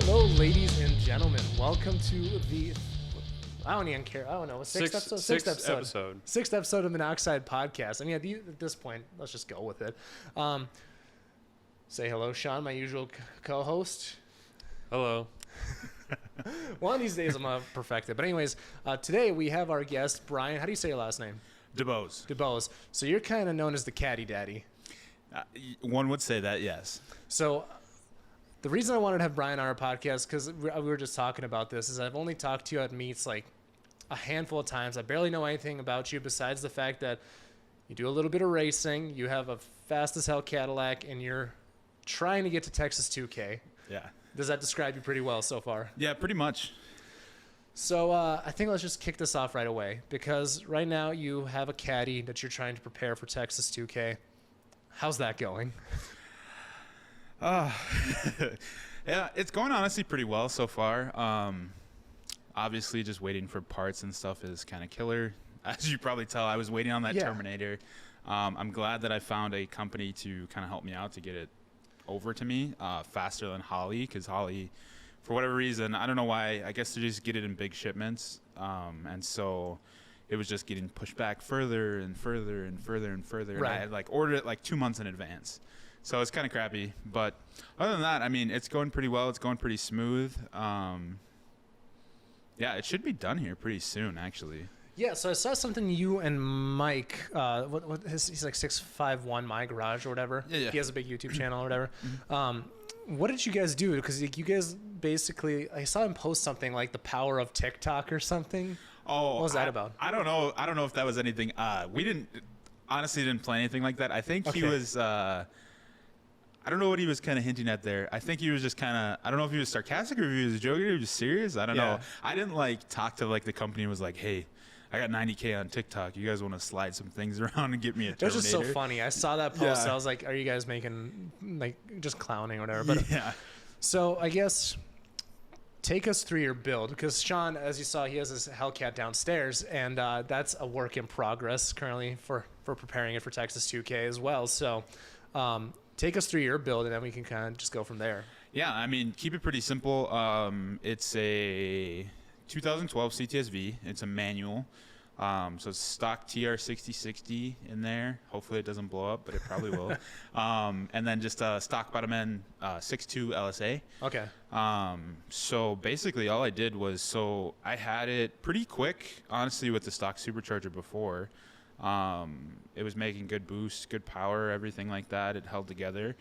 Hello, ladies and gentlemen. Welcome to the, I don't even care. I don't know. Sixth episode. Sixth episode of the Monoxide Podcast. I mean, at this point, let's just go with it. Say hello, Sean, my usual co-host. Hello. One of these days I'm going to perfect it. But anyways, today we have our guest, Brian. How do you say your last name? DeBose. So you're kind of known as the Caddi.Daddy. One would say that, yes. So the reason I wanted to have Brian on our podcast, because we were just talking about this, is I've only talked to you at meets like a handful of times. I barely know anything about you besides the fact that you do a little bit of racing, you have a fast as hell Cadillac, and you're trying to get to Texas 2K. Yeah. Does that describe you pretty well so far? Yeah, pretty much. So I think let's just kick this off right away, because right now you have a Caddy that you're trying to prepare for Texas 2K. How's that going? Yeah, it's going honestly pretty well so far. Obviously, just waiting for parts and stuff is kind of killer. As you probably tell, I was waiting on that Terminator. I'm glad that I found a company to kind of help me out to get it over to me faster than Holly, because Holly, for whatever reason, I don't know why, I guess they just get it in big shipments. And so it was just getting pushed back further and further and further and further. Right. And I had like ordered it like 2 months in advance. So it's kind of crappy. But other than that, I mean, it's going pretty well. It's going pretty smooth. Yeah, it should be done here pretty soon, actually. Yeah, so I saw something you and Mike, he's like 651 My Garage or whatever. Yeah. He has a big YouTube channel or whatever. What did you guys do? Because you guys basically, I saw him post something like the power of TikTok or something. Oh, what was that about? I don't know. I don't know if that was anything. We honestly didn't plan anything like that. I think he was, I don't know what he was kind of hinting at there. I think he was just kind of, I don't know if he was sarcastic or if he was joking or he was just serious. I don't know. I didn't like talk to like the company and was like, hey, I got 90K on TikTok. You guys want to slide some things around and get me a Terminator? It was just so funny. I saw that post. And I was like, are you guys making, like, just clowning or whatever? But yeah. So I guess take us through your build, because Sean, as you saw, he has his Hellcat downstairs, and that's a work in progress currently for preparing it for Texas 2K as well. So take us through your build, and then we can kind of just go from there. Yeah, I mean, keep it pretty simple. It's a 2012 CTSV. It's a manual. So it's stock TR6060 in there. Hopefully it doesn't blow up, but it probably will. And then just a stock bottom end 6.2 LSA. Okay. So basically all I did was, so I had it pretty quick, honestly, with the stock supercharger before. It was making good boost, good power, everything like that. It held together.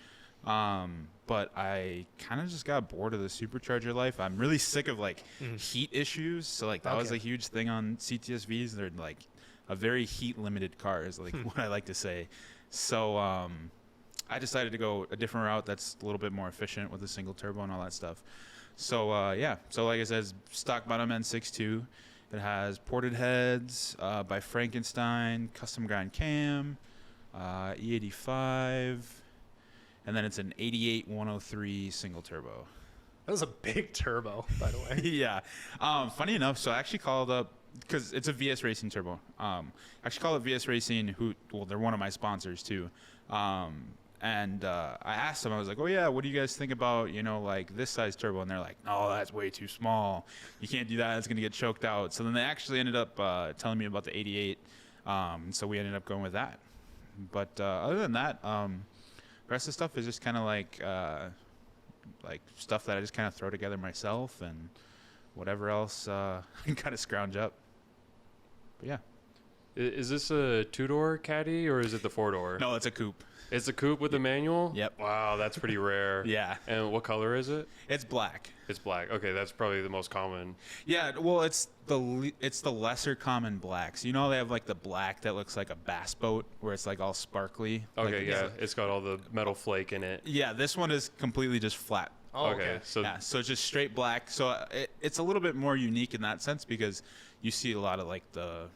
But I kind of just got bored of the supercharger life. I'm really sick of like heat issues. So like that was a huge thing on CTSVs. They're like a very heat limited car is like what I like to say. So I decided to go a different route that's a little bit more efficient with a single turbo and all that stuff. So yeah, so like I said, stock bottom end 6.2. It has ported heads by Frankenstein, custom grind cam, E85. And then it's an 88 103 single turbo. That was a big turbo, by the way. Yeah. Funny enough, so I actually called up, because it's a VS Racing turbo. I actually called up VS Racing, they're one of my sponsors too. And I asked them, I was like, oh yeah, what do you guys think about, like this size turbo? And they're like, no, that's way too small. You can't do that. It's going to get choked out. So then they actually ended up telling me about the 88. So we ended up going with that. But other than that, the rest of the stuff is just kind of like stuff that I just kind of throw together myself and whatever else I can kind of scrounge up. But yeah. Is this a two-door Caddy or is it the four-door? No, it's a coupe. It's a coupe with a manual? Yep. Wow, that's pretty rare. Yeah. And what color is it? It's black. It's black. Okay, that's probably the most common. Yeah, well, it's the lesser common blacks. They have like the black that looks like a bass boat where it's like all sparkly. Okay, like, yeah. It's got all the metal flake in it. Yeah, this one is completely just flat. Oh, okay. So yeah, so it's just straight black. So it's a little bit more unique in that sense because you see a lot of like the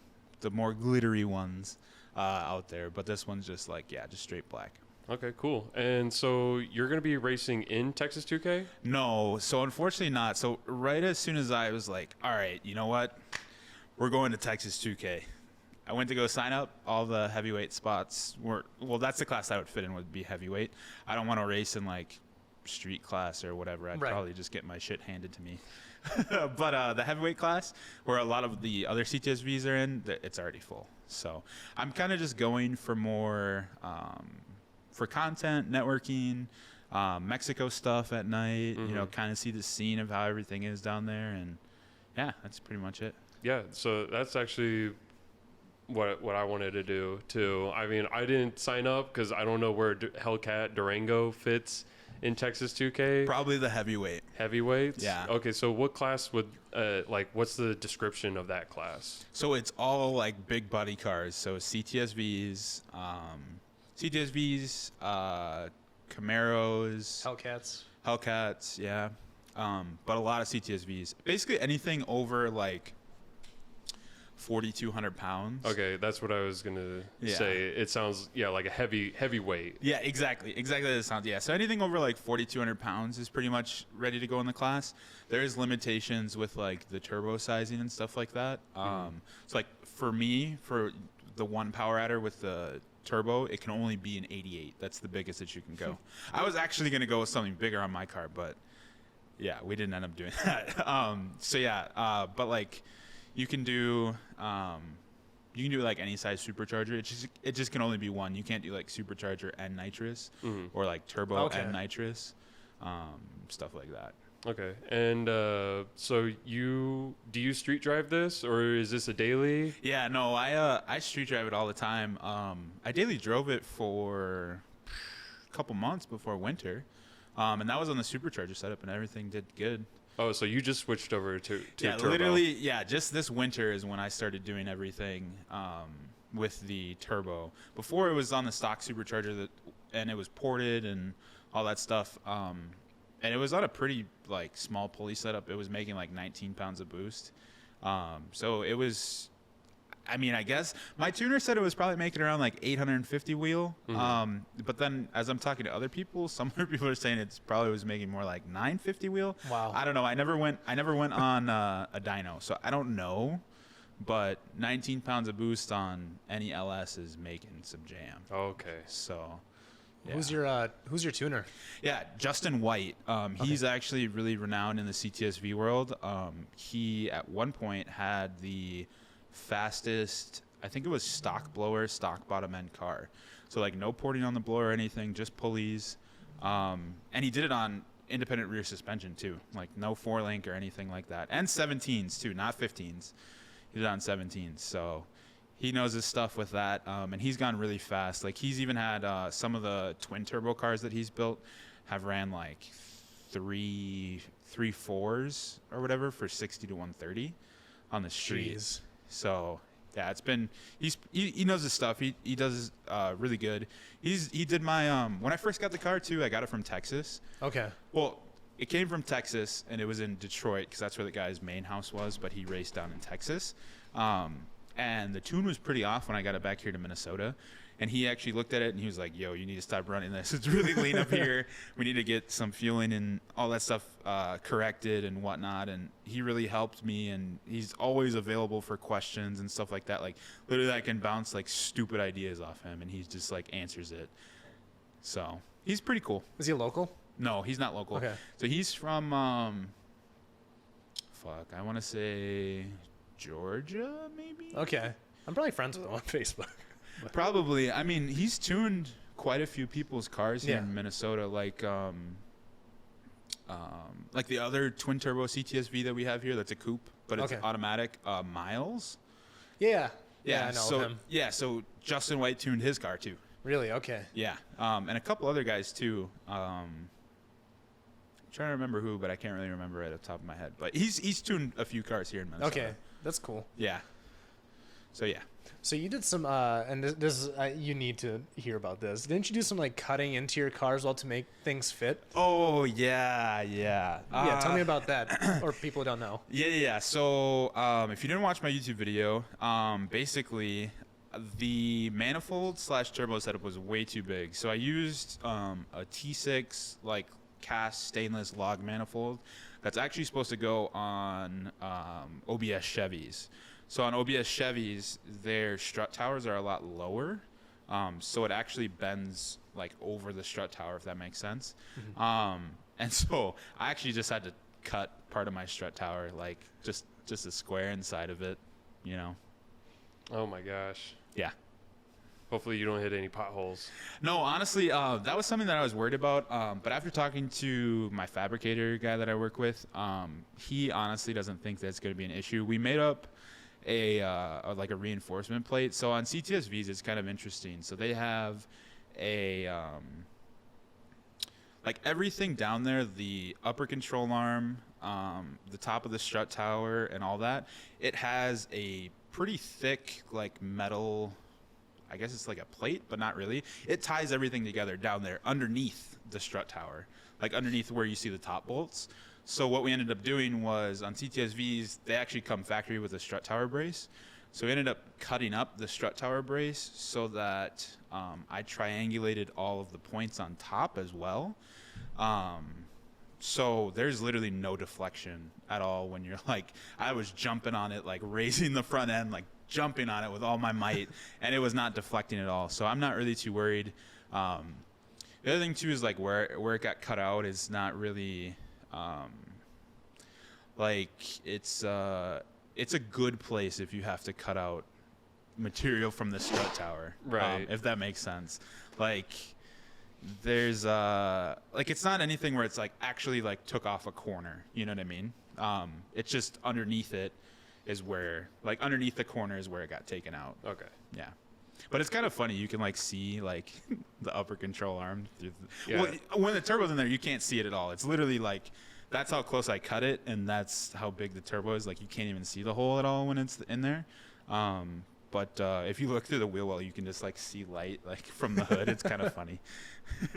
more glittery ones out there, but this one's just like, yeah, just straight black. Okay, cool. And so you're going to be racing in Texas 2K? No, so unfortunately not. So right as soon as I was like, all right, you know what? We're going to Texas 2K. I went to go sign up. All the heavyweight spots were, well, that's the class I would fit in, would be heavyweight. I don't want to race in like street class or whatever, I'd Right. probably just get my shit handed to me. But the heavyweight class, where a lot of the other CTSVs are in, it's already full. So I'm kind of just going for more for content, networking, Mexico stuff at night, you know, kind of see the scene of how everything is down there. And yeah, that's pretty much it. Yeah, so that's actually what I wanted to do too. I mean, I didn't sign up because I don't know where Hellcat Durango fits in Texas 2K. Probably the heavyweight. Heavyweights? Yeah. Okay, so what class would, like, what's the description of that class? So it's all like big buddy cars. So CTSVs, Camaros, Hellcats, yeah. But a lot of CTSVs. Basically anything over like 4,200 pounds. Okay, that's what I was gonna Yeah. say. It sounds like a heavyweight. Yeah, exactly as it sounds. Yeah, so anything over like 4,200 pounds is pretty much ready to go in the class. There is limitations with like the turbo sizing and stuff like that. So like for me, for the one power adder with the turbo, it can only be an 88. That's the biggest that you can go. I was actually gonna go with something bigger on my car, but yeah, we didn't end up doing that. But like you can do like any size supercharger. It just can only be one. You can't do like supercharger and nitrous or like turbo and nitrous, stuff like that. Okay, and so do you street drive this, or is this a daily? Yeah, no, I street drive it all the time. I daily drove it for a couple months before winter, and that was on the supercharger setup, and everything did good. Oh, so you just switched over to Yeah, turbo. literally, yeah. Just this winter is when I started doing everything with the turbo. Before it was on the stock supercharger and it was ported and all that stuff. And it was on a pretty like small pulley setup. It was making like 19 pounds of boost. So it was. I mean, I guess my tuner said it was probably making around like 850 wheel. But then as I'm talking to other people, some other people are saying it's probably was making more like 950 wheel. Wow. I don't know. I never went on a dyno, so I don't know. But 19 pounds of boost on any LS is making some jam. Okay. So. Yeah. Who's your tuner? Yeah, Justin White. He's actually really renowned in the CTSV world. He at one point had the fastest, I think it was stock bottom end car. So like no porting on the blower or anything, just pulleys. And he did it on independent rear suspension too, like no 4-link or anything like that. And 17s too, not 15s. He did it on 17s. So he knows his stuff with that. And he's gone really fast. Like he's even had some of the twin turbo cars that he's built have ran like 3.4s or whatever for 60 to 130 on the street. Jeez. So yeah, he knows his stuff. He does really good. He did my when I first got the car too. I got it from Texas. Okay. Well, it came from Texas and it was in Detroit because that's where the guy's main house was. But he raced down in Texas, and the tune was pretty off when I got it back here to Minnesota. And he actually looked at it and he was like, "Yo, you need to stop running this. It's really lean up here. We need to get some fueling and all that stuff corrected and whatnot." And he really helped me. And he's always available for questions and stuff like that. Like literally, I can bounce like stupid ideas off him, and he just like answers it. So he's pretty cool. Is he local? No, he's not local. Okay. So he's from I want to say Georgia, maybe. Okay. I'm probably friends with him on Facebook. Probably. I mean, he's tuned quite a few people's cars here Yeah. in Minnesota, like the other twin turbo CTSV that we have here. That's a coupe, but it's Okay. automatic. Miles. Yeah. I know so him. yeah, so Justin White tuned his car too. Really? Okay. Yeah, and a couple other guys too. I'm trying to remember who, but I can't really remember right off the top of my head. But he's tuned a few cars here in Minnesota. Okay. That's cool. Yeah. So yeah. So you did some, and this is, you need to hear about this. Didn't you do some like cutting into your cars well to make things fit? Oh yeah. Yeah, tell me about that, or people don't know. Yeah. So if you didn't watch my YouTube video, basically the manifold / turbo setup was way too big. So I used a T6 like cast stainless log manifold that's actually supposed to go on OBS Chevys. So on OBS Chevys, their strut towers are a lot lower. So it actually bends like over the strut tower, if that makes sense. And so I actually just had to cut part of my strut tower, like just a square inside of it, you know. Oh my gosh. Yeah. Hopefully you don't hit any potholes. No, honestly, that was something that I was worried about. But after talking to my fabricator guy that I work with, he honestly doesn't think that's going to be an issue. We made up a reinforcement plate. So on CTSVs, it's kind of interesting. So they have a like everything down there, the upper control arm, the top of the strut tower, and all that. It has a pretty thick like metal. I guess it's like a plate, but not really. It ties everything together down there underneath the strut tower, like underneath where you see the top bolts. So what we ended up doing was on CTSVs, they actually come factory with a strut tower brace. So we ended up cutting up the strut tower brace so that I triangulated all of the points on top as well. So there's literally no deflection at all when you're like, I was jumping on it, like raising the front end, like jumping on it with all my might, and it was not deflecting at all. So I'm not really too worried. The other thing too is like where it got cut out is not really like it's a good place if you have to cut out material from the strut tower, right? If that makes sense. Like there's like it's not anything where it's like actually like took off a corner, you know what I mean? It's just underneath it is where, like underneath the corner is where it got taken out. Okay. Yeah. But it's kind of funny. You can like see like the upper control arm. Yeah. Well, when the turbo's in there, you can't see it at all. It's literally like, that's how close I cut it. And that's how big the turbo is. Like you can't even see the hole at all when it's in there. But if you look through the wheel well, you can just like see light like from the hood. It's kind of funny.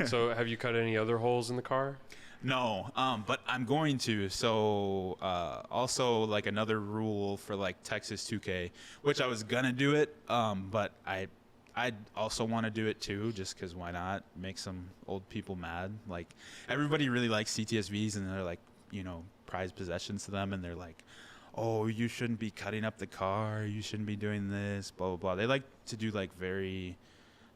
So have you cut any other holes in the car? No, but I'm going to. So also like another rule for like Texas 2K, which I was gonna do it, but I also want to do it too, just because why not? Make some old people mad. Like everybody really likes CTSVs, and they're like, you know, prized possessions to them, and they're like, oh, you shouldn't be cutting up the car, you shouldn't be doing this, blah blah blah. They like to do like very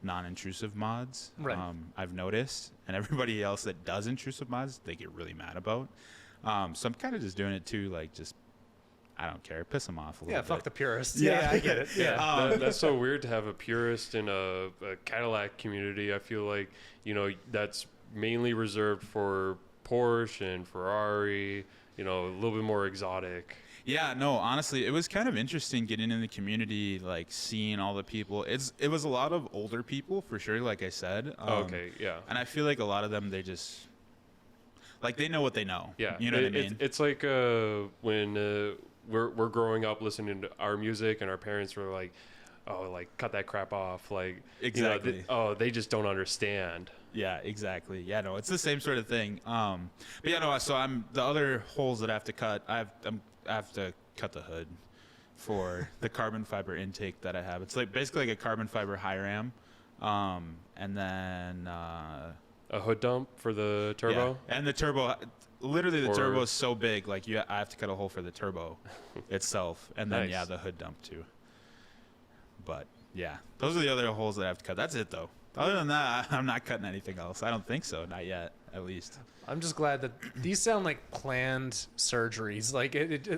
non-intrusive mods, right? I've noticed, and everybody else that does intrusive mods, they get really mad about. So I'm kind of just doing it too, like just I don't care, piss them off a little bit. Fuck the purists. Yeah. I get it. Yeah. That's so weird to have a purist in a Cadillac community. I feel like, you know, that's mainly reserved for Porsche and Ferrari, you know, a little bit more exotic. Yeah, no, honestly, it was kind of interesting getting in the community, like seeing all the people. It was a lot of older people for sure, like I said. Okay, yeah. And I feel like a lot of them, they just, like they know what they know. Yeah. You know what I mean? It's like when we're growing up listening to our music and our parents were like, oh, like cut that crap off. Like, exactly. You know, they just don't understand. Yeah, exactly. Yeah, no, it's the same sort of thing. But yeah, no, so the other holes that I have to cut, I have to cut the hood for the carbon fiber intake that I have. It's like basically like a carbon fiber high ram, and then a hood dump for the turbo. Yeah. And the turbo, literally the turbo is so big, like I have to cut a hole for the turbo itself, and then Nice. the hood dump too. But yeah, those are the other holes that I have to cut. That's it though. Other than that, I'm not cutting anything else. I don't think so, not yet, at least. I'm just glad that these sound like planned surgeries. Like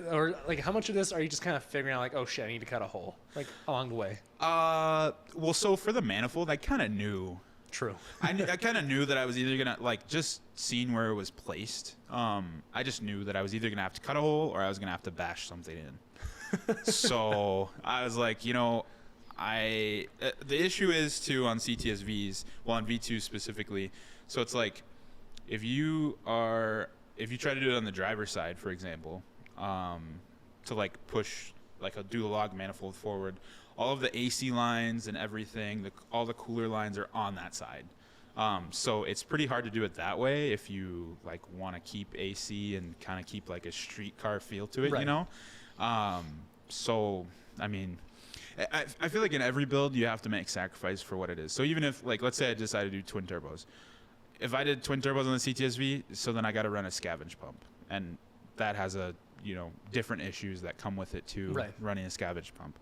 or like how much of this are you just kind of figuring out like, oh shit, I need to cut a hole like along the way? Well, so for the manifold, I kind of knew. True. I kind of knew that I was either gonna like just seeing where it was placed. I just knew that I was either gonna have to cut a hole or I was gonna have to bash something in. So I was like, you know, the issue is too on CTSVs, well on V2 specifically. So it's like if you try to do it on the driver's side, for example, to like push like do the log manifold forward, all of the AC lines and everything, all the cooler lines are on that side. So it's pretty hard to do it that way if you like want to keep AC and kind of keep like a street car feel to it, right. You know? So, I mean, I feel like in every build you have to make sacrifice for what it is. So even if like, let's say I decided to do twin turbos. If I did twin turbos on the CTSV, so then I got to run a scavenge pump. And that has different issues that come with it too, right. Running a scavenge pump.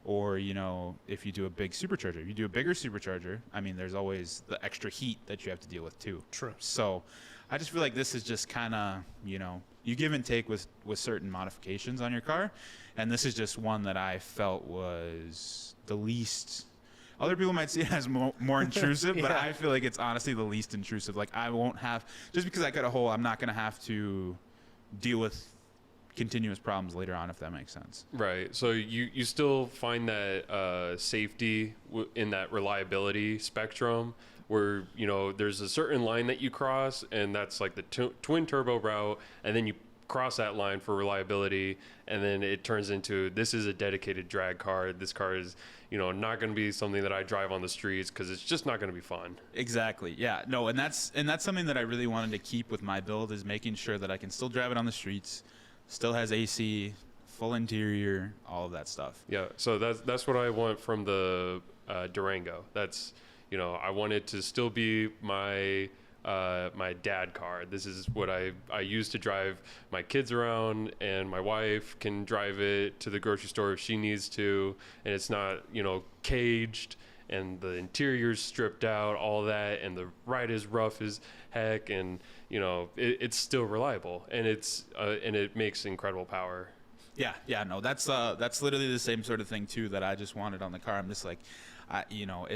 or, you know, if you do a big supercharger. If you do a bigger supercharger, I mean, there's always the extra heat that you have to deal with too. True. So I just feel like this is just kind of, you know, you give and take with certain modifications on your car. And this is just one that I felt was the least. Other people might see it as more intrusive, but I feel like it's honestly the least intrusive. Like, I won't have, just because I cut a hole, I'm not going to have to deal with continuous problems later on, if that makes sense. Right. So you still find that safety in that reliability spectrum where, you know, there's a certain line that you cross, and that's like the twin turbo route, and then you cross that line for reliability, and then it turns into, this is a dedicated drag car. This car is, you know, not going to be something that I drive on the streets because it's just not going to be fun. Exactly. Yeah. No, and that's something that I really wanted to keep with my build, is making sure that I can still drive it on the streets, still has AC, full interior, all of that stuff. Yeah. So that's what I want from the Durango. That's, you know, I want it to still be my dad car. This is what I use to drive my kids around, and my wife can drive it to the grocery store if she needs to, and it's not, you know, caged, and the interior's stripped out, all that, and the ride is rough as heck, and, you know, it's still reliable, and it makes incredible power. Yeah, no, that's literally the same sort of thing too that I just wanted on the car. I'm just like, you know,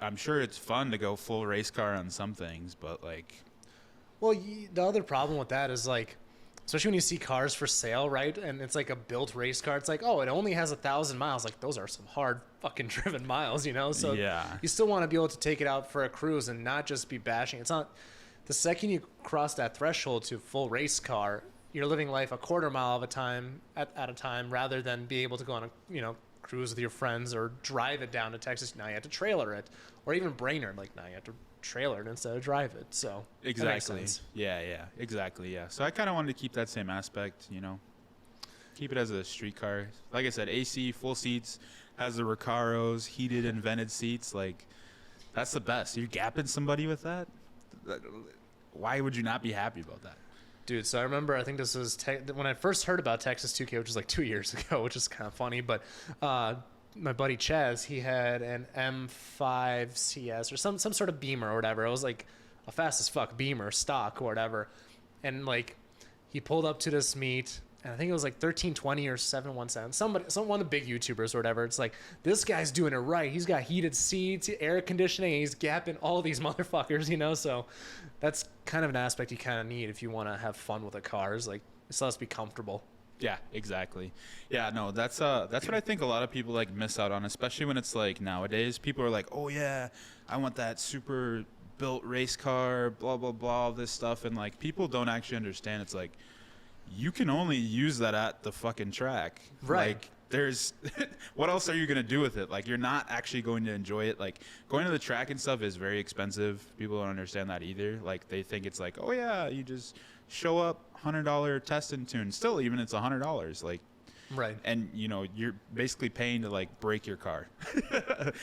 I'm sure it's fun to go full race car on some things, but like, well, the other problem with that is, like, especially when you see cars for sale, right? And it's like a built race car. It's like, oh, it only has 1,000 miles. Like, those are some hard fucking driven miles, you know? So yeah, you still want to be able to take it out for a cruise and not just be bashing. It's not, the second you cross that threshold to full race car, you're living life a quarter mile of a time at a time, rather than be able to go on a, you know, cruise with your friends or drive it down to Texas. Now you have to trailer it, or even Brainerd. Like, now you have to trailer it instead of drive it. So exactly. Yeah, exactly. Yeah. So I kind of wanted to keep that same aspect, you know, keep it as a street car. Like I said, AC, full seats, has the Recaros, heated and vented seats. Like, that's the best. You're gapping somebody with that. Why would you not be happy about that? Dude, so I remember, I think this was when I first heard about Texas 2K, which was like 2 years ago, which is kind of funny. But my buddy Chaz, he had an M5 CS or some sort of Beamer or whatever. It was like a fast as fuck Beamer, stock or whatever. And like, he pulled up to this meet, and I think it was like 1320 or 717. One of the big YouTubers or whatever. It's like, this guy's doing it right. He's got heated seats, air conditioning, and he's gapping all these motherfuckers, you know? So that's kind of an aspect you kind of need if you want to have fun with a car. Is like, it still has to be comfortable. Yeah, exactly. Yeah, no, that's what I think a lot of people like miss out on, especially when it's like nowadays. People are like, oh yeah, I want that super built race car, blah blah blah, all this stuff, and like, people don't actually understand. It's like, you can only use that at the fucking track. Right. Like, there's what else are you going to do with it? Like, you're not actually going to enjoy it. Like, going to the track and stuff is very expensive. People don't understand that either. Like, they think it's like, oh yeah, you just show up, $100 test and tune. Still, even it's $100. Like, right. And, you know, you're basically paying to like break your car.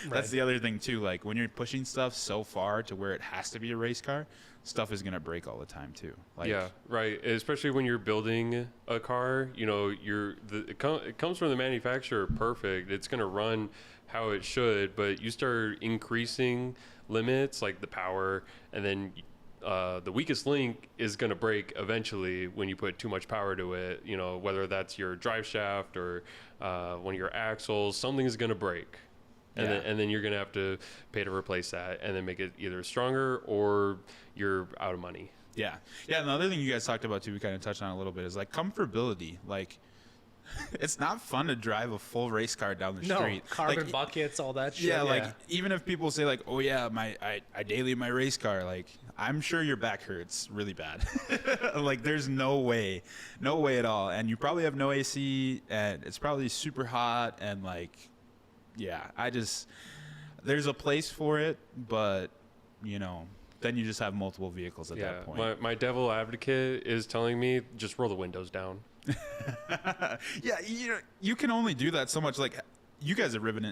That's the other thing too. Like, when you're pushing stuff so far to where it has to be a race car, stuff is going to break all the time too. Like, yeah, right. Especially when you're building a car, you know, it comes from the manufacturer perfect. It's going to run how it should, but you start increasing limits like the power, and then the weakest link is going to break eventually when you put too much power to it, you know, whether that's your drive shaft or one of your axles, something's going to break. And then you're going to have to pay to replace that, and then make it either stronger or you're out of money. Yeah. Yeah. And the other thing you guys talked about too, we kind of touched on a little bit, is like comfortability. Like, it's not fun to drive a full race car down the street. Carbon like, buckets, all that shit. Yeah, like, even if people say like, oh yeah, I daily my race car, like, I'm sure your back hurts really bad. Like, there's no way at all. And you probably have no AC, and it's probably super hot, and like, yeah, there's a place for it, but, you know, then you just have multiple vehicles at that point. My devil advocate is telling me, just roll the windows down. Yeah, you can only do that so much. Like, you guys have ridden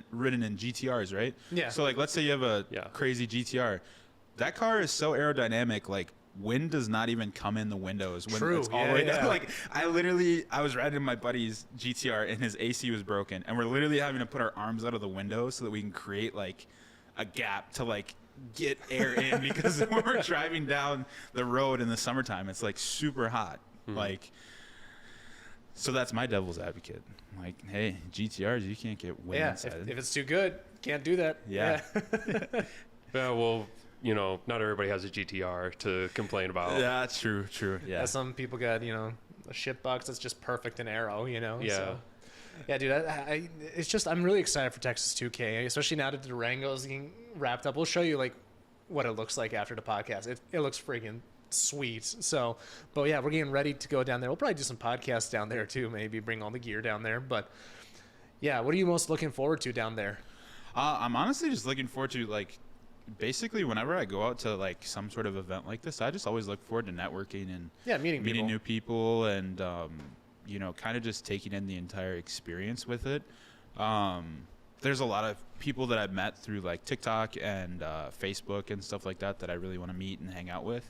in GTRs, right? Yeah. So like, let's say you have a crazy GTR. That car is so aerodynamic. Like, wind does not even come in the windows when True. it's all the way down. Like I was riding my buddy's GTR and his AC was broken, and we're literally having to put our arms out of the window so that we can create like a gap to like get air in, because when we're driving down the road in the summertime, it's like super hot. Like, so that's my devil's advocate. Like, hey, GTRs, you can't get wind inside. If it's too good, can't do that. Yeah. Yeah, well, you know, not everybody has a GTR to complain about. Yeah, true. Yeah. Some people got, you know, a shit box that's just perfect in aero, you know. Yeah. So. Yeah, dude. It's just I'm really excited for Texas 2K, especially now that the Durango's getting wrapped up. We'll show you like what it looks like after the podcast. It looks freaking sweet. So, but yeah, we're getting ready to go down there. We'll probably do some podcasts down there too. Maybe bring all the gear down there. But yeah, what are you most looking forward to down there? I'm honestly just looking forward to like, basically whenever I go out to like some sort of event like this, I just always look forward to networking and meeting new people and you know, kind of just taking in the entire experience with it. There's a lot of people that I've met through like TikTok and Facebook and stuff like that I really want to meet and hang out with.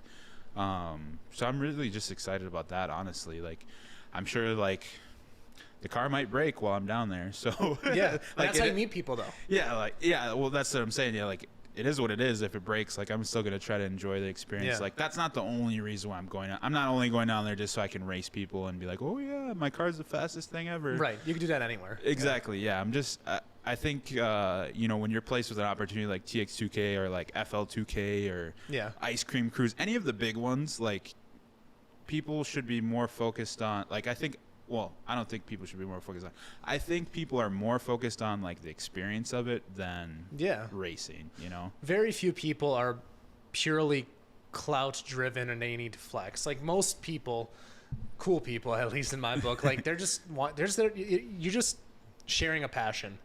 So I'm really just excited about that, honestly. Like, I'm sure like the car might break while I'm down there. So Yeah, like, that's how you meet people though. Yeah, well, that's what I'm saying. Yeah, like, it is what it is. If it breaks, like, I'm still going to try to enjoy the experience. Yeah. Like, that's not the only reason why I'm going out. I'm not only going down there just so I can race people and be like, oh yeah, my car's the fastest thing ever. Right. You can do that anywhere. Exactly. Yeah. I'm just, I think, you know, when you're placed with an opportunity like TX2K or like FL2K or Ice Cream Cruise, any of the big ones, like, people should be more focused on, like, I think, well, I don't think people should be more focused on. I think people are more focused on like the experience of it than racing, you know? Very few people are purely clout driven and they need to flex. Like most people, cool people, at least in my book, like you're just sharing a passion,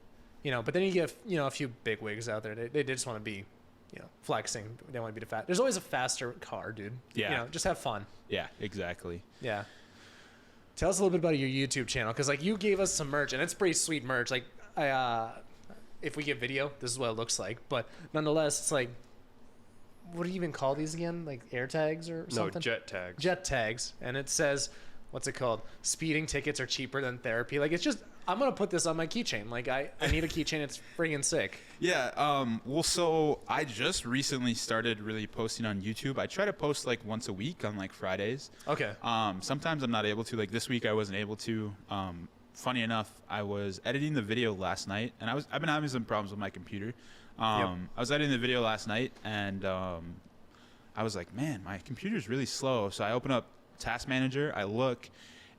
you know, but then you get, you know, a few big wigs out there. They just want to be, you know, flexing. They want to be the fast. There's always a faster car, dude. Yeah. You know, just have fun. Yeah, exactly. Yeah. Tell us a little bit about your YouTube channel, because like you gave us some merch, and it's pretty sweet merch. Like, if we get video, this is what it looks like. But nonetheless, it's like, what do you even call these again? Like air tags or something? No, jet tags. Jet tags, and it says, what's it called? Speeding tickets are cheaper than therapy. Like it's just, I'm gonna put this on my keychain. Like I need a keychain. It's friggin' sick. Yeah. Well, so I just recently started really posting on YouTube. I try to post like once a week on like Fridays. Okay. Sometimes I'm not able to. Like this week, I wasn't able to. Funny enough, I was editing the video last night, and I've been having some problems with my computer. I was editing the video last night, and I was like, man, my computer's really slow. So I open up Task Manager. I look.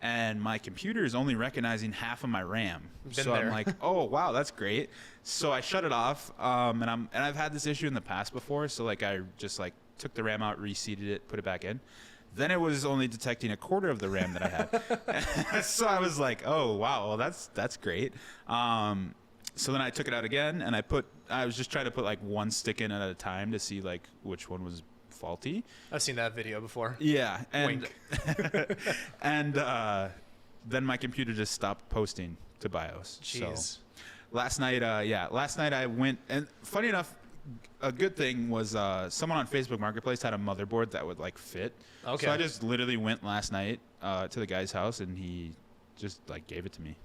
And my computer is only recognizing half of my RAM. I'm like, oh wow, that's great. So I shut it off, and I've had this issue in the past before. So like I just like took the RAM out, reseated it, put it back in. Then it was only detecting a quarter of the RAM that I had. So I was like, oh wow, well that's great. So then I took it out again, and I was just trying to put like one stick in at a time to see like which one was faulty. I've seen that video before. Yeah, and Wink. and then my computer just stopped posting to BIOS. Jeez. So last night I went, and funny enough, a good thing was someone on Facebook Marketplace had a motherboard that would like fit. Okay. So I just literally went last night to the guy's house, and he just like gave it to me.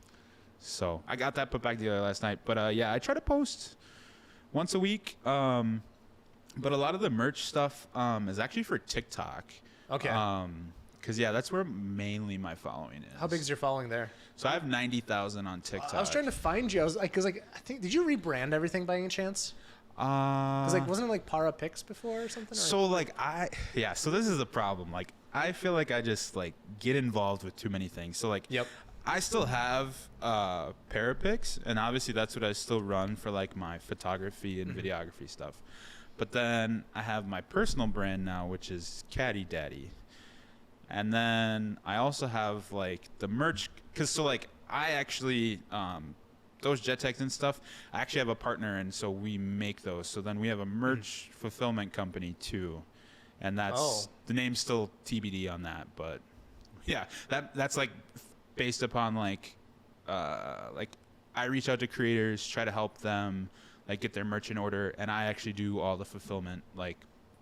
So I got that put back together last night. But yeah, I try to post once a week. But a lot of the merch stuff is actually for TikTok. Okay. Because, yeah, that's where mainly my following is. How big is your following there? So I have 90,000 on TikTok. I was trying to find you. I was like, because like, I think, did you rebrand everything by any chance? Because like, wasn't it like Para Pix before or something? Or? So like so this is the problem. Like I feel like I just like get involved with too many things. So like, I still have Parapix, and obviously that's what I still run for like my photography and videography stuff. But then I have my personal brand now, which is Caddi.Daddy. And then I also have like the merch, because so like I actually, those jet tags and stuff, I actually have a partner, and so we make those. So then we have a merch fulfillment company too. And that's, the name's still TBD on that. But yeah, that's like based upon like I reach out to creators, try to help them like get their merch in order, and I actually do all the fulfillment, like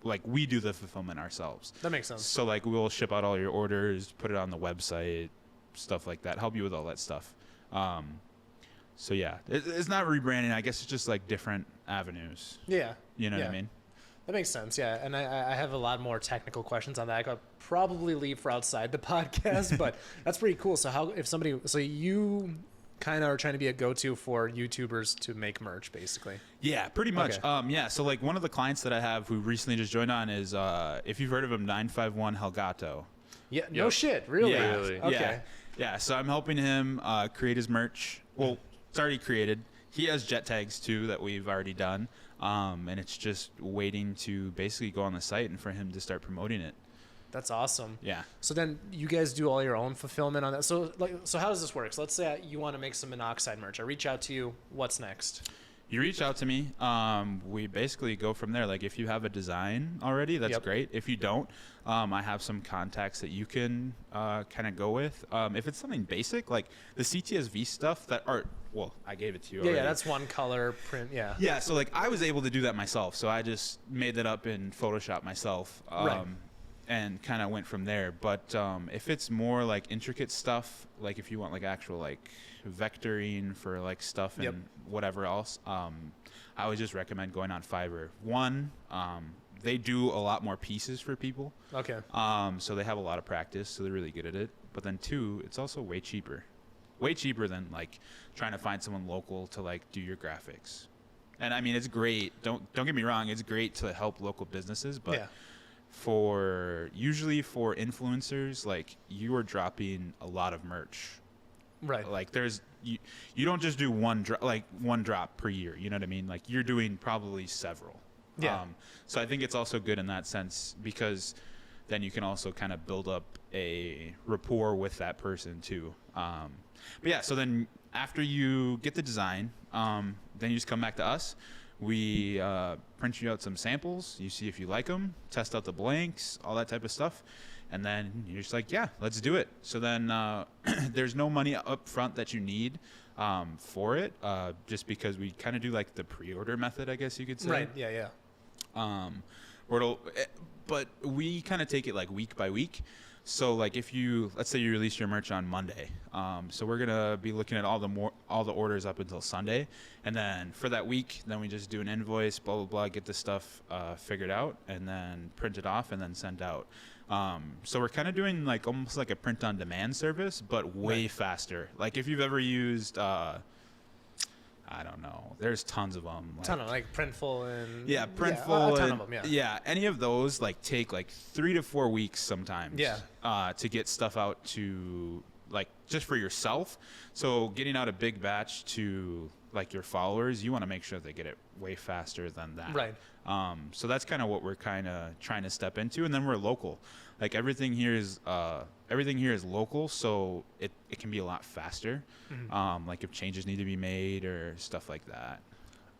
like we do the fulfillment ourselves. That makes sense. So like we'll ship out all your orders, put it on the website, stuff like that, help you with all that stuff. So yeah, it's not rebranding. I guess it's just like different avenues. Yeah. You know Yeah. what I mean? That makes sense, yeah. And I have a lot more technical questions on that. I could probably leave for outside the podcast, but that's pretty cool. So so you kind of are trying to be a go-to for YouTubers to make merch, basically. Yeah, pretty much. Okay. Yeah, so like one of the clients that I have who recently just joined on is, if you've heard of him, 951 Helgato. Yeah, no Yep. shit, really? Yeah. Really? Okay. Yeah, so I'm helping him create his merch. Well, it's already created. He has jet tags too that we've already done. And it's just waiting to basically go on the site and for him to start promoting it. That's awesome. Yeah. So then you guys do all your own fulfillment on that. So how does this work? So let's say you want to make some monoxide merch. I reach out to you. What's next? You reach out to me. We basically go from there. Like if you have a design already, that's Yep. great. If you don't, I have some contacts that you can kind of go with. If it's something basic, like the CTSV stuff well, I gave it to you Yeah, already. that's one color print. Yeah. Yeah, so like I was able to do that myself. So I just made that up in Photoshop myself. Right. And kind of went from there. But if it's more like intricate stuff, like if you want like actual like vectoring for like stuff and Yep. whatever else, I would just recommend going on Fiverr. One, they do a lot more pieces for people. Okay. So they have a lot of practice, so they're really good at it. But then two, it's also way cheaper than like trying to find someone local to like do your graphics. And I mean, it's great. Don't get me wrong. It's great to help local businesses, but yeah. usually for influencers, like you are dropping a lot of merch. Right. Like you don't just do one drop per year. You know what I mean? Like you're doing probably several. Yeah. So I think it's also good in that sense because then you can also kind of build up a rapport with that person too. But yeah, so then after you get the design, then you just come back to us. We print you out some samples. You see if you like them, test out the blanks, all that type of stuff. And then you're just like, yeah, let's do it. So then there's no money up front that you need for it, just because we kind of do like the pre-order method, I guess you could say. Right. Yeah. Yeah. But we kind of take it like week by week. So like let's say you release your merch on Monday, so we're gonna be looking at all the orders up until Sunday, and then for that week, then we just do an invoice, blah blah blah, get the stuff figured out, and then print it off and then send out. So we're kind of doing like almost like a print on demand service, but way Right. faster. Like if you've ever used, I don't know, there's tons of them. Ton of like Printful and Yeah, Printful. a ton and, of them. Yeah. Yeah, any of those like take like 3 to 4 weeks sometimes. Yeah. To get stuff out to like just for yourself. So getting out a big batch to like your followers, you want to make sure they get it way faster than that. Right. So that's kind of what we're kind of trying to step into, and then we're local. Like everything here is local, so it can be a lot faster. Mm-hmm. Like if changes need to be made or stuff like that.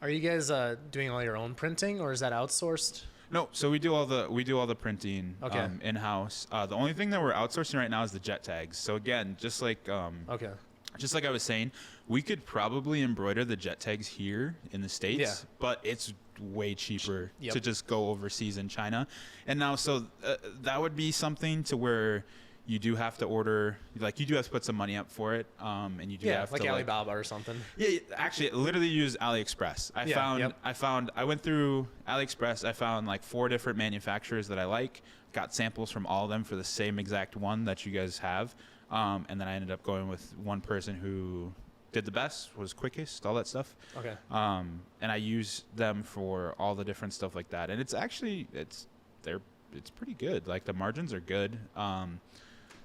Are you guys doing all your own printing, or is that outsourced? No, so we do all the printing Okay. in house. The only thing that we're outsourcing right now is the jet tags. So again, just like Okay. I was saying, we could probably embroider the jet tags here in the States, Yeah. but it's way cheaper Yep. to just go overseas in China. And now, so that would be something to where you do have to order, like you do have to put some money up for it, and you do Yeah, have like to Alibaba or something. Yeah, actually, literally use AliExpress. I went through AliExpress. I found like 4 different manufacturers that I like. Got samples from all of them for the same exact one that you guys have, and then I ended up going with one person who did the best, was quickest, all that stuff. Okay. And I use them for all the different stuff like that, and it's pretty good. Like the margins are good.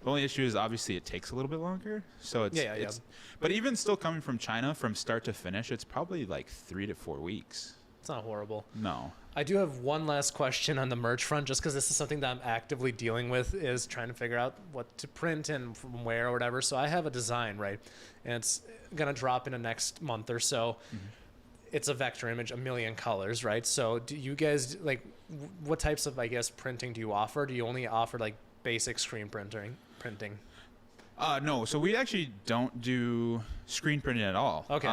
The only issue is obviously it takes a little bit longer. So it's but even still coming from China from start to finish, it's probably like 3 to 4 weeks. It's not horrible. No. I do have one last question on the merch front, just because this is something that I'm actively dealing with, is trying to figure out what to print and from where or whatever. So I have a design, right? And it's going to drop in the next month or so. Mm-hmm. It's a vector image, 1 million colors, right? So do you guys, like, what types of, I guess, printing do you offer? Do you only offer, like, basic screen printing? No, so we actually don't do screen printing at all. Okay.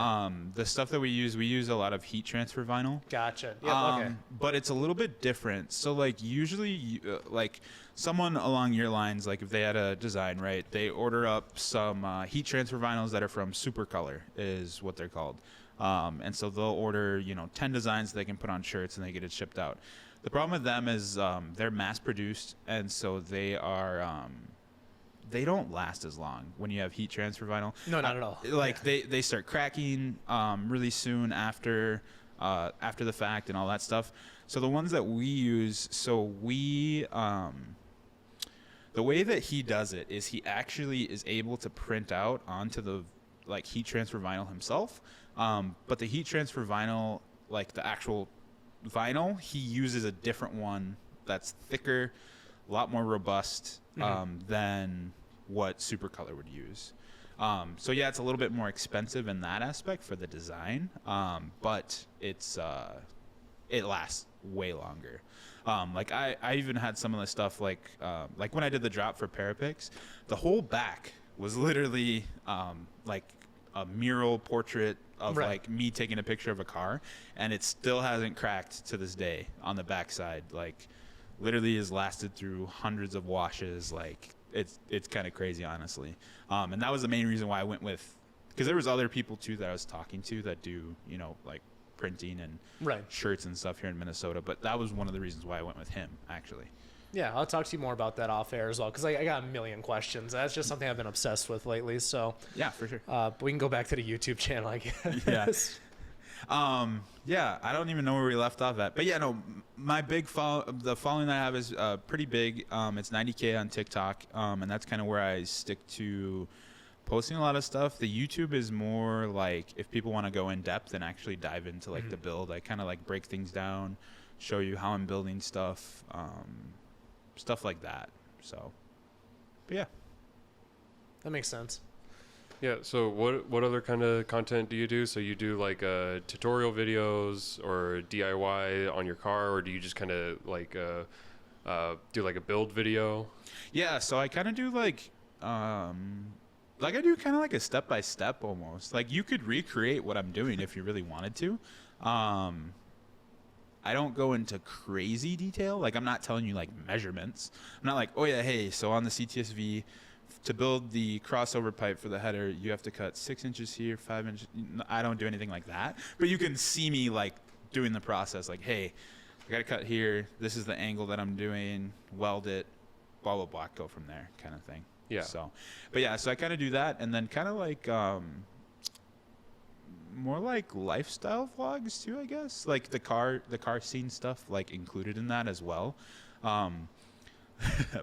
The stuff that we use a lot of heat transfer vinyl. Gotcha. Yep, okay. But it's a little bit different. So like usually, like someone along your lines, like if they had a design, right, they order up some heat transfer vinyls that are from Supercolor, is what they're called. And so they'll order, 10 designs they can put on shirts and they get it shipped out. The problem with them is they're mass produced, and so they are. They don't last as long when you have heat transfer vinyl. No, not at all. Like they start cracking really soon after the fact and all that stuff. So the ones that we use, the way that he does it is he actually is able to print out onto the like heat transfer vinyl himself. But the heat transfer vinyl, like the actual vinyl, he uses a different one that's thicker, a lot more robust than what Supercolor would use. So yeah, it's a little bit more expensive in that aspect for the design, but it lasts way longer. Like I even had some of the stuff like when I did the drop for Parapix, the whole back was literally like a mural portrait of like me taking a picture of a car, and it still hasn't cracked to this day on the backside. Like literally has lasted through hundreds of washes. Like it's kind of crazy, honestly. And that was the main reason why I went with, because there was other people too that I was talking to that do, like printing and shirts and stuff here in Minnesota. But that was one of the reasons why I went with him, actually. Yeah, I'll talk to you more about that off air as well, because I got a million questions. That's just something I've been obsessed with lately. So yeah, for sure. But we can go back to the YouTube channel, I guess. Yeah, I don't even know where we left off at. But yeah, no, my the following that I have is pretty big. It's 90K on TikTok, and that's kind of where I stick to posting a lot of stuff. The YouTube is more like if people want to go in depth and actually dive into like the build. I kind of like break things down, show you how I'm building stuff, stuff like that. So, but yeah. That makes sense. Yeah, so what other kind of content do you do? So you do like tutorial videos or DIY on your car, or do you just kind of like do like a build video? Yeah, so I kind of do like I do kind of like a step-by-step almost. Like you could recreate what I'm doing if you really wanted to. I don't go into crazy detail. Like I'm not telling you like measurements. I'm not like, oh yeah, hey, so on the CTSV, to build the crossover pipe for the header, you have to cut 6 inches here, 5 inches. I don't do anything like that. But you can see me like doing the process. Like, hey, I got to cut here. This is the angle that I'm doing. Weld it. Blah, blah, blah. Go from there kind of thing. Yeah. So, but yeah, so I kind of do that. And then kind of like more like lifestyle vlogs too, I guess. Like the car scene stuff like included in that as well.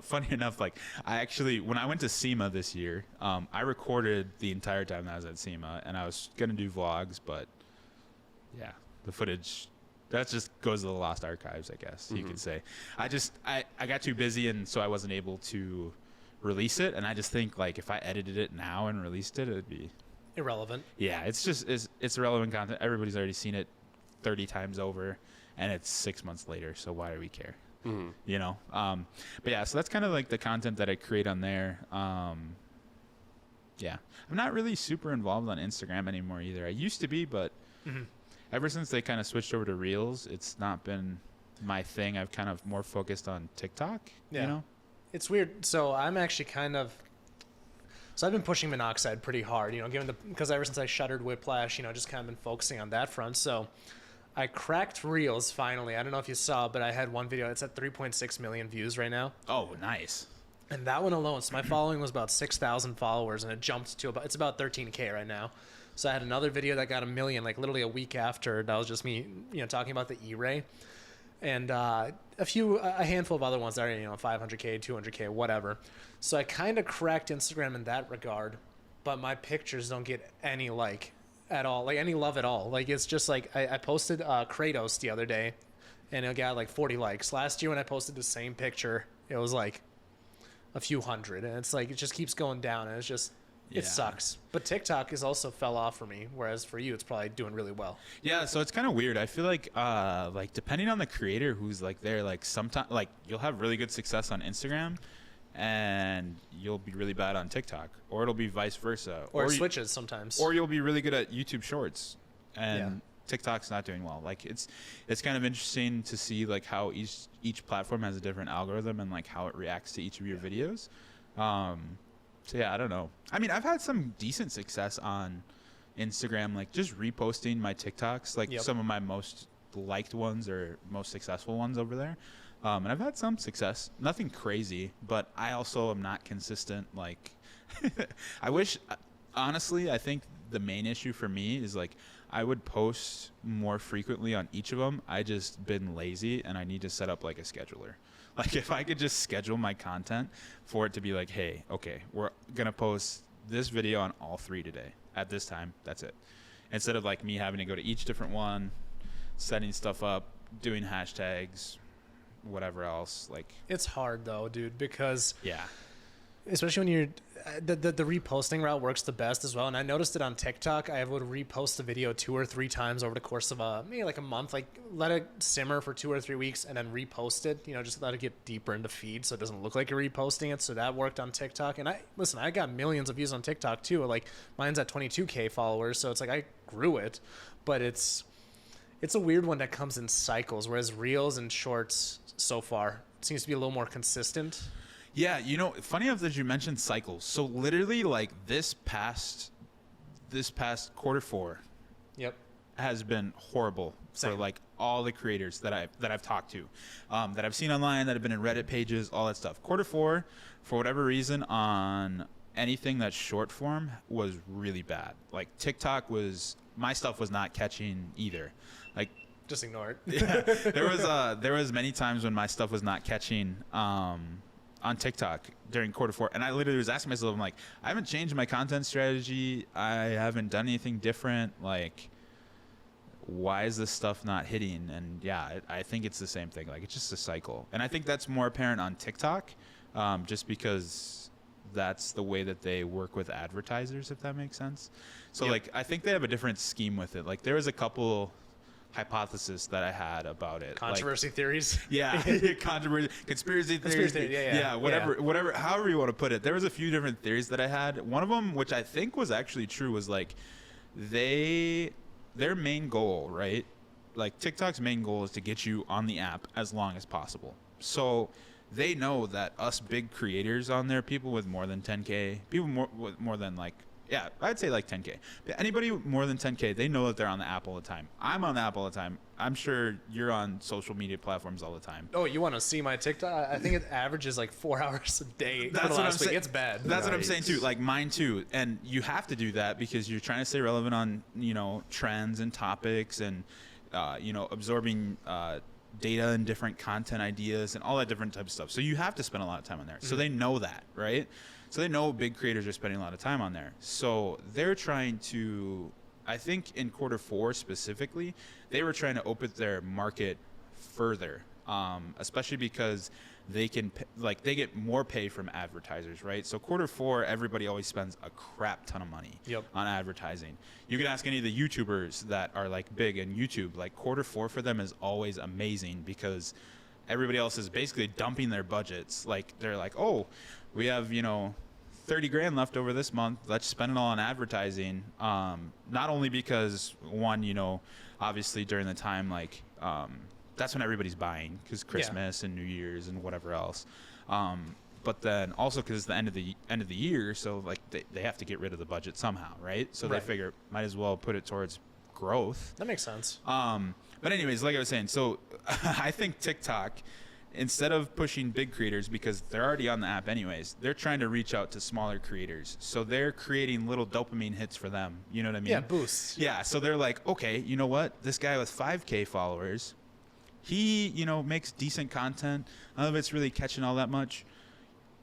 Funny enough, like I actually, when I went to SEMA this year, I recorded the entire time that I was at SEMA, and I was gonna do vlogs, but yeah, the footage that just goes to the lost archives, I guess you could say. I got too busy, and so I wasn't able to release it. And I just think like if I edited it now and released it, it'd be irrelevant. Yeah, it's irrelevant content. Everybody's already seen it 30 times over, and it's 6 months later. So why do we care? But yeah, so that's kind of like the content that I create on there. Yeah, I'm not really super involved on Instagram anymore either. I used to be, but ever since they kind of switched over to Reels, it's not been my thing. I've kind of more focused on TikTok. Yeah. It's weird. So I'm actually so I've been pushing Monoxide pretty hard, because ever since I shuttered Whiplash, just kind of been focusing on that front. So I cracked Reels finally. I don't know if you saw, but I had one video. It's at 3.6 million views right now. Oh, nice. And that one alone, so my following was about 6,000 followers, and it jumped to it's about 13K right now. So I had another video that got 1 million, like literally a week after. That was just me, talking about the E-Ray. And a handful of other ones that are, 500K, 200K, whatever. So I kind of cracked Instagram in that regard, but my pictures don't get any at all, like any love at all. Like it's just like I posted Kratos the other day, and it got like 40 likes. Last year when I posted the same picture, it was like a few hundred, and it's like it just keeps going down, and it's just it sucks. But TikTok is also fell off for me, whereas for you it's probably doing really well. Yeah, so it's kind of weird. I feel like depending on the creator who's like there, like sometimes like you'll have really good success on Instagram, and you'll be really bad on TikTok, or it'll be vice versa, Or it you- switches sometimes. or you'll be really good at YouTube Shorts, and TikTok's not doing well. Like it's kind of interesting to see like how each platform has a different algorithm and like how it reacts to each of your videos. So yeah, I don't know. I mean, I've had some decent success on Instagram, like just reposting my TikToks, like some of my most liked ones or most successful ones over there. And I've had some success, nothing crazy, but I also am not consistent. Like I wish, honestly, I think the main issue for me is like I would post more frequently on each of them. I just been lazy and I need to set up like a scheduler. Like if I could just schedule my content for it to be like, hey, okay, we're going to post this video on all 3 today at this time. That's it. Instead of like me having to go to each different one, setting stuff up, doing hashtags, whatever else. Like It's hard though, dude, because yeah, especially when you're the reposting route works the best as well. And I noticed it on TikTok. I would repost a video 2 or 3 times over the course of maybe like a month, like let it simmer for 2 or 3 weeks and then repost it, just let it get deeper into feed so it doesn't look like you're reposting it. So that worked on TikTok. And I got millions of views on TikTok too. Like mine's at 22K followers. So it's like I grew it, but it's a weird one that comes in cycles, whereas Reels and Shorts so far seems to be a little more consistent. Yeah, funny enough that you mentioned cycles. So literally, like this past Q4, Yep. has been horrible for Same. like all the creators that I've talked to, that I've seen online, that have been in Reddit pages, all that stuff. Q4, for whatever reason, on anything that's short form was really bad. Like TikTok my stuff was not catching either. Like Just ignore it. yeah, there was many times when my stuff was not catching on TikTok during Q4, and I literally was asking myself, I'm like, I haven't changed my content strategy, I haven't done anything different, like why is this stuff not hitting? And yeah, I think it's the same thing. Like it's just a cycle, and I think that's more apparent on TikTok, just because that's the way that they work with advertisers, if that makes sense. So like I think they have a different scheme with it. Like there was a couple hypothesis that I had about it. Controversy theories. Yeah, conspiracy theories. Yeah. Whatever, however you want to put it. There was a few different theories that I had. One of them, which I think was actually true, was like their main goal, right? Like TikTok's main goal is to get you on the app as long as possible. So they know that us big creators on there, people with more than 10K, people with more than like, yeah, I'd say like 10K. But anybody more than 10K, they know that they're on the app all the time. I'm on the app all the time. I'm sure you're on social media platforms all the time. Oh, you want to see my TikTok? I think it averages like 4 hours a day. That's what I'm saying. It's bad. That's what I'm saying too. Like mine too. And you have to do that because you're trying to stay relevant on, trends and topics and, absorbing data and different content ideas and all that different type of stuff. So you have to spend a lot of time on there. So they know that, right? So they know big creators are spending a lot of time on there. So they're trying to, I think in Q4 specifically, they were trying to open their market further, especially because they can, they get more pay from advertisers, right? So Q4, everybody always spends a crap ton of money on advertising. You can ask any of the YouTubers that are like big in YouTube, like Q4 for them is always amazing because everybody else is basically dumping their budgets. Like they're like, oh, we have, 30 grand left over this month. Let's spend it all on advertising. Not only because one, obviously during the time, that's when everybody's buying because Christmas and New Year's and whatever else. But then also because it's the end of the year. So they have to get rid of the budget somehow. Right. So they figure might as well put it towards growth. That makes sense. But anyways, like I was saying, so I think TikTok, instead of pushing big creators because they're already on the app anyways, they're trying to reach out to smaller creators. So they're creating little dopamine hits for them. You know what I mean? Yeah, boosts. Yeah. So they're like, okay, you know what? This guy with 5K followers, he, makes decent content. None of it's really catching all that much.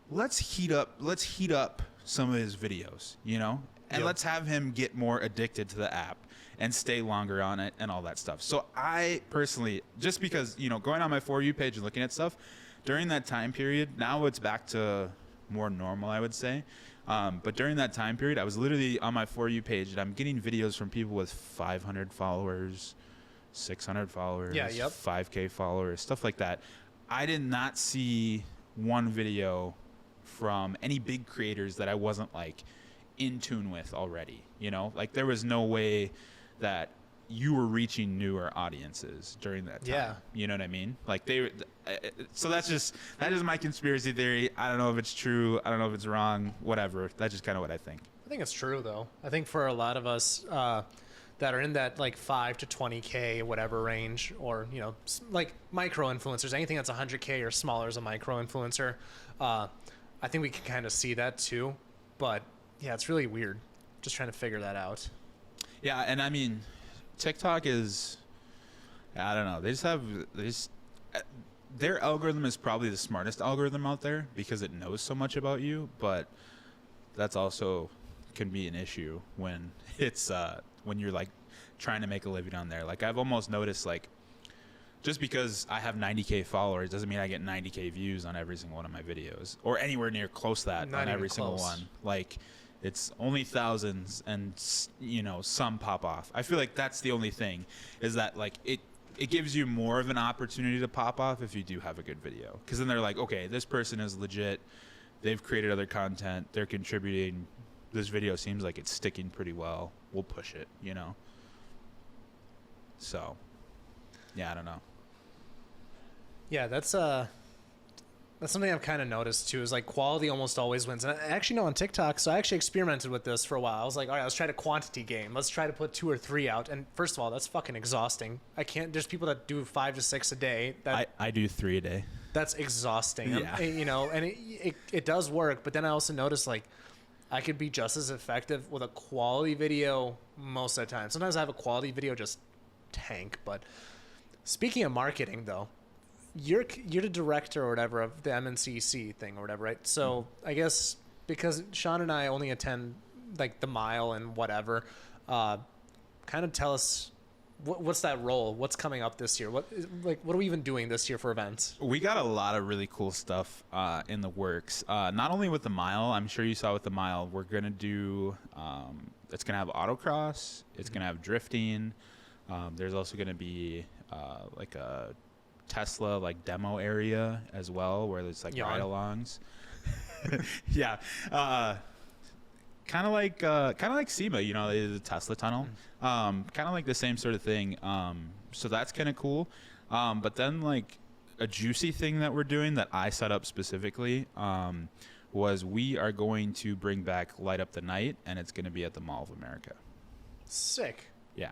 Let's heat up some of his videos, and let's have him get more addicted to the app and stay longer on it and all that stuff. So I personally, just because, going on my For You page and looking at stuff, during that time period, now it's back to more normal, I would say. But during that time period, I was literally on my For You page and I'm getting videos from people with 500 followers, 600 followers, 5K followers, stuff like that. I did not see one video from any big creators that I wasn't like in tune with already. You know, like there was no way that you were reaching newer audiences during that time. Yeah. You know what I mean? Like so that is my conspiracy theory. I don't know if it's true. I don't know if it's wrong, whatever. That's just kind of what I think. I think it's true though. I think for a lot of us that are in that like 5 to 20K whatever range, or you know, like micro influencers, anything that's 100K or smaller is a micro influencer. I think we can kind of see that too. But yeah, it's really weird. Just trying to figure that out. Yeah, and I mean, TikTok is, I don't know. Their algorithm is probably the smartest algorithm out there because it knows so much about you. But that's also can be an issue when it's when you're like trying to make a living on there. Like I've almost noticed, like just because I have 90K followers doesn't mean I get 90K views on every single one of my videos, or anywhere near close to that. Not on every even single close. one. Like it's only thousands, and you know, some pop off. I feel like that's the only thing, is that like it gives you more of an opportunity to pop off if you do have a good video, because then they're like, okay, this person is legit, they've created other content, they're contributing, this video seems like it's sticking pretty well, we'll push it, you know. So yeah, I don't know. Yeah, that's something I've kind of noticed too, is like quality almost always wins. And I actually know on TikTok, so I actually experimented with this for a while. I was like, all right, let's try to quantity game. Let's try to put 2 or 3 out. And first of all, that's fucking exhausting. I can't, there's people that do 5 to 6 a day. I do 3 a day. That's exhausting. Yeah. You know, and it does work. But then I also noticed like I could be just as effective with a quality video most of the time. Sometimes I have a quality video just tank. But speaking of marketing though, you're the director or whatever of the MNCEC thing or whatever, right? So I guess because Sean and I only attend like the mile and whatever, kind of tell us what's that role? What's coming up this year? What are we even doing this year for events? We got a lot of really cool stuff in the works. Not only with the mile, I'm sure you saw with the mile, we're gonna do. It's gonna have autocross. It's gonna have drifting. There's also gonna be like a Tesla like demo area as well, where there's like ride-alongs. Yeah, kind of like SEMA, you know, the Tesla tunnel. Kind of like the same sort of thing. So that's kind of cool. But then like a juicy thing that we're doing that I set up specifically was we are going to bring back Light Up the Night, and it's going to be at the Mall of America. Sick. Yeah.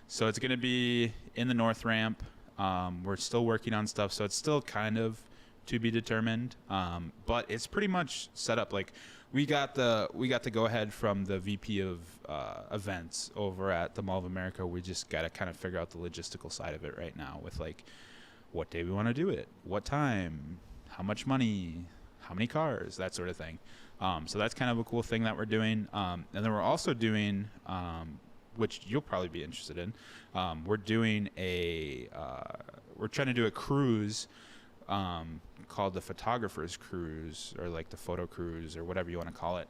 So it's going to be in the North Ramp. We're still working on stuff, so it's still kind of to be determined. But it's pretty much set up. Like we got the go ahead from the VP of events over at the Mall of America. We just got to kind of figure out the logistical side of it right now, with like what day we want to do it, what time, how much money, how many cars, that sort of thing. So that's kind of a cool thing that we're doing. And then we're also doing, which you'll probably be interested in. We're doing we're trying to do a cruise called the Photographer's Cruise, or like the Photo Cruise, or whatever you want to call it.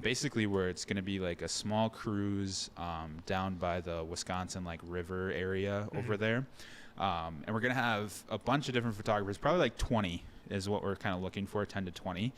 Basically, where it's going to be like a small cruise down by the Wisconsin like river area over there. And we're going to have a bunch of different photographers, probably like 20 is what we're kind of looking for, 10 to 20.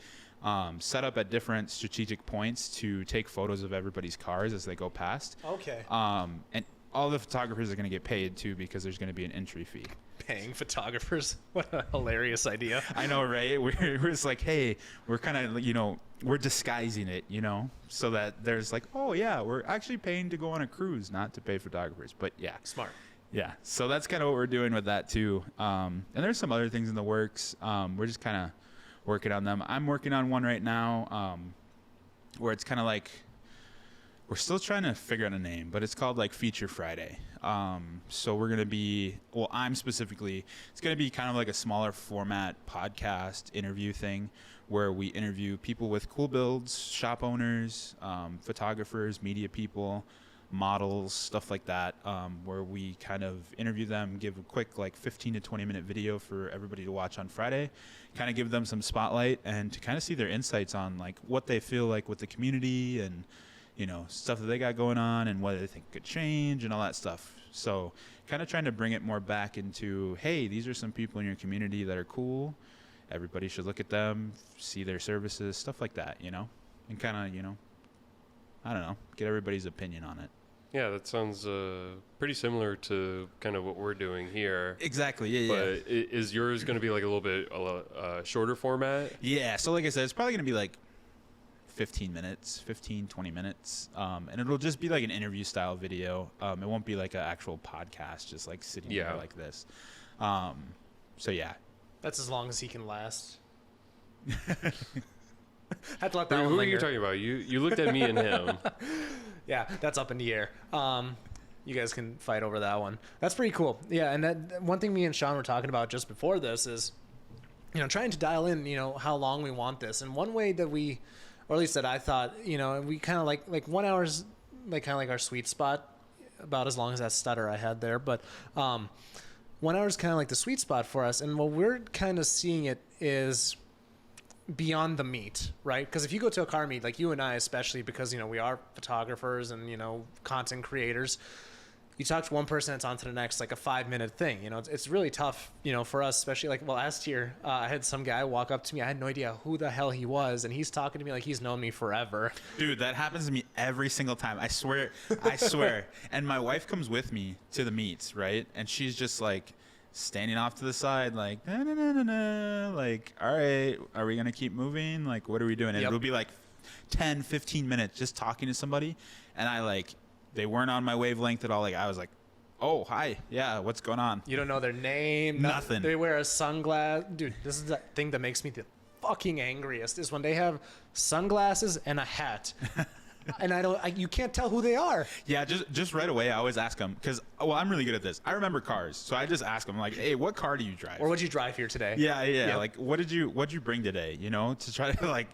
Set up at different strategic points to take photos of everybody's cars as they go past. Okay. And all the photographers are going to get paid too, because there's going to be an entry fee. Paying photographers? What a hilarious idea. I know, right? We're just like, hey, we're kind of, you know, we're disguising it, you know, so that there's like, oh yeah, we're actually paying to go on a cruise, not to pay photographers. But yeah. Smart. Yeah. So that's kind of what we're doing with that too. And there's some other things in the works. We're just kind of working on them. I'm working on one right now where it's kind of like, we're still trying to figure out a name, but it's called like Feature Friday. So we're going to be, well, I'm specifically, it's going to be kind of like a smaller format podcast interview thing where we interview people with cool builds, shop owners, photographers, media people, models, stuff like that, where we kind of interview them, give a quick like 15 to 20 minute video for everybody to watch on Friday, kind of give them some spotlight and to kind of see their insights on like what they feel like with the community and, you know, stuff that they got going on and what they think could change and all that stuff. So kind of trying to bring it more back into, hey, these are some people in your community that are cool everybody should look at them, see their services, stuff like that, you know, and kind of, you know, I don't know, get everybody's opinion on it. Yeah, that sounds pretty similar to kind of what we're doing here. Exactly. Yeah. But is yours going to be like a little bit shorter format? Yeah. So like I said, it's probably going to be like 15 minutes, 15, 20 minutes. And it'll just be like an interview style video. It won't be like an actual podcast, just like sitting here like this. So yeah. That's as long as he can last. Had to let that one Who are linger. you talking about? You looked at me and him. Yeah, that's up in the air. You guys can fight over that one. That's pretty cool. Yeah, and that one thing me and Sean were talking about just before this is, you know, trying to dial in, you know, how long we want this. And one way that we, or at least that I thought, you know, we kind of like 1 hour's like kind of like our sweet spot, about as long as that stutter I had there. But 1 hour is kind of like the sweet spot for us. And what we're kind of seeing it is beyond the meet, right? Because if you go to a car meet, like you and I especially, because, you know, we are photographers and, you know, content creators, you talk to one person, it's on to the next, like a 5-minute thing. You know, it's really tough, you know, for us, especially like, well, last year I had some guy walk up to me. I had no idea who the hell he was, and he's talking to me like he's known me forever. Dude, that happens to me every single time. I swear. And my wife comes with me to the meets, right? And she's just like standing off to the side, like, na, na, na, na, na. Like, all right, are we going to keep moving? Like, what are we doing? And it'll be like 10, 15 minutes just talking to somebody. And I like, they weren't on my wavelength at all. Like, I was like, oh, hi. Yeah, what's going on? You don't know their name. Nothing. They wear a sunglass. Dude, this is the thing that makes me the fucking angriest is when they have sunglasses and a hat. And you can't tell who they are. Yeah, just right away, I always ask them, because, well, I'm really good at this. I remember cars, so I just ask them, like, hey, what car do you drive? Or what'd you drive here today? Yeah. Yep. Like, what'd you bring today, you know, to try to, like,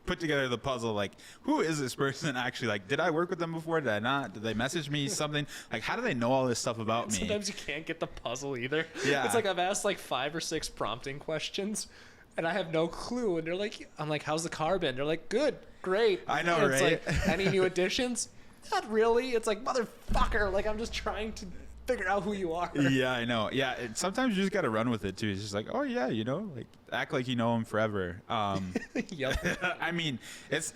put together the puzzle, like, who is this person actually? Like, did I work with them before? Did I not? Did they message me something? Like, how do they know all this stuff about me? Sometimes you can't get the puzzle either. Yeah. It's like I've asked like 5 or 6 prompting questions, and I have no clue. And they're like, I'm like, how's the car been? They're like, good, great. I know, and it's right? like, any new additions? Not really. It's like, motherfucker. Like, I'm just trying to figure out who you are. Yeah, I know. Yeah, sometimes you just got to run with it, too. It's just like, oh, yeah, you know, like, act like you know him forever. Yep. I mean, it's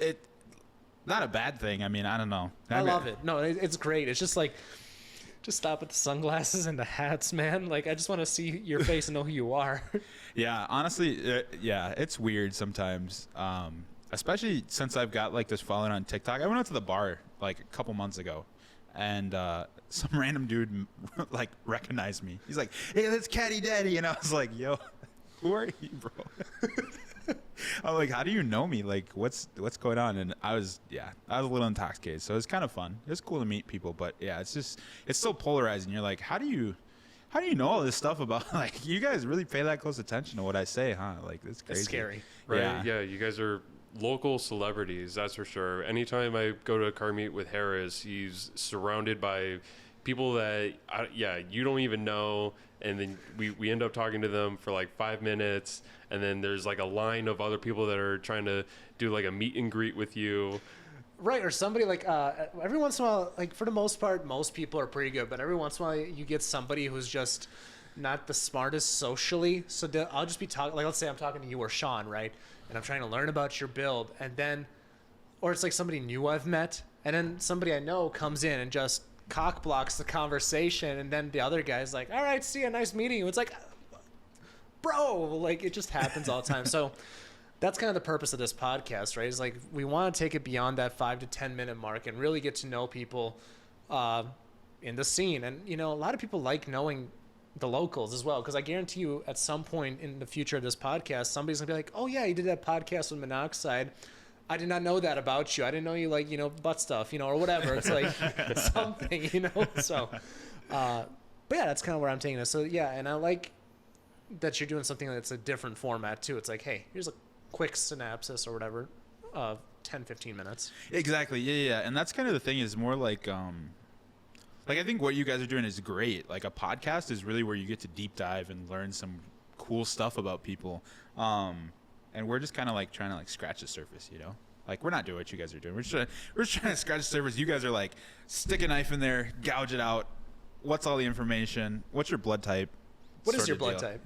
not a bad thing. I mean, I don't know. I love it. No, it's great. It's just like, just stop at the sunglasses and the hats, man. Like, I just want to see your face and know who you are. Yeah, honestly, yeah, it's weird sometimes. Especially since I've got like this following on TikTok. I went out to the bar like a couple months ago, and some random dude like recognized me. He's like, "Hey, that's Caddi.Daddy," and I was like, "Yo, who are you, bro?" I'm like, "How do you know me? Like, what's going on?" And I was a little intoxicated, so it was kind of fun. It was cool to meet people, but yeah, it's so polarizing. You're like, how do you know all this stuff about, like, you guys really pay that close attention to what I say, huh? Like, it's crazy. It's scary. Right? Yeah, you guys are local celebrities, that's for sure. Anytime I go to a car meet with Harris, he's surrounded by people that you don't even know, and then we end up talking to them for like 5 minutes, and then there's like a line of other people that are trying to do like a meet and greet with you. Right, or somebody like every once in a while, like for the most part, most people are pretty good, but every once in a while you get somebody who's just not the smartest socially. So I'll just be talking, like, let's say I'm talking to you or Sean, right? And I'm trying to learn about your build, and then, or it's like somebody new I've met, and then somebody I know comes in and just cock blocks the conversation, and then the other guy's like, all right, see you, nice meeting you. It's like, bro, like, it just happens all the time. So that's kind of the purpose of this podcast, right? Is like, we want to take it beyond that 5 to 10 minute mark and really get to know people in the scene. And, you know, a lot of people like knowing the locals as well, because I guarantee you at some point in the future of this podcast, somebody's gonna be like, oh yeah, you did that podcast with Monoxide. I did not know that about you. I didn't know you like, you know, butt stuff, you know, or whatever. It's like something, you know. So but yeah, that's kind of where I'm taking it. So yeah, and I like that you're doing something that's a different format too. It's like, hey, here's a quick synopsis or whatever, 10-15 minutes. Exactly. Yeah. And that's kind of the thing, is more like I think what you guys are doing is great. Like, a podcast is really where you get to deep dive and learn some cool stuff about people. And we're just kind of like trying to like scratch the surface, you know? Like, we're not doing what you guys are doing. We're just trying to scratch the surface. You guys are like, stick a knife in there, gouge it out. What's all the information? What's your blood type? What is your blood type?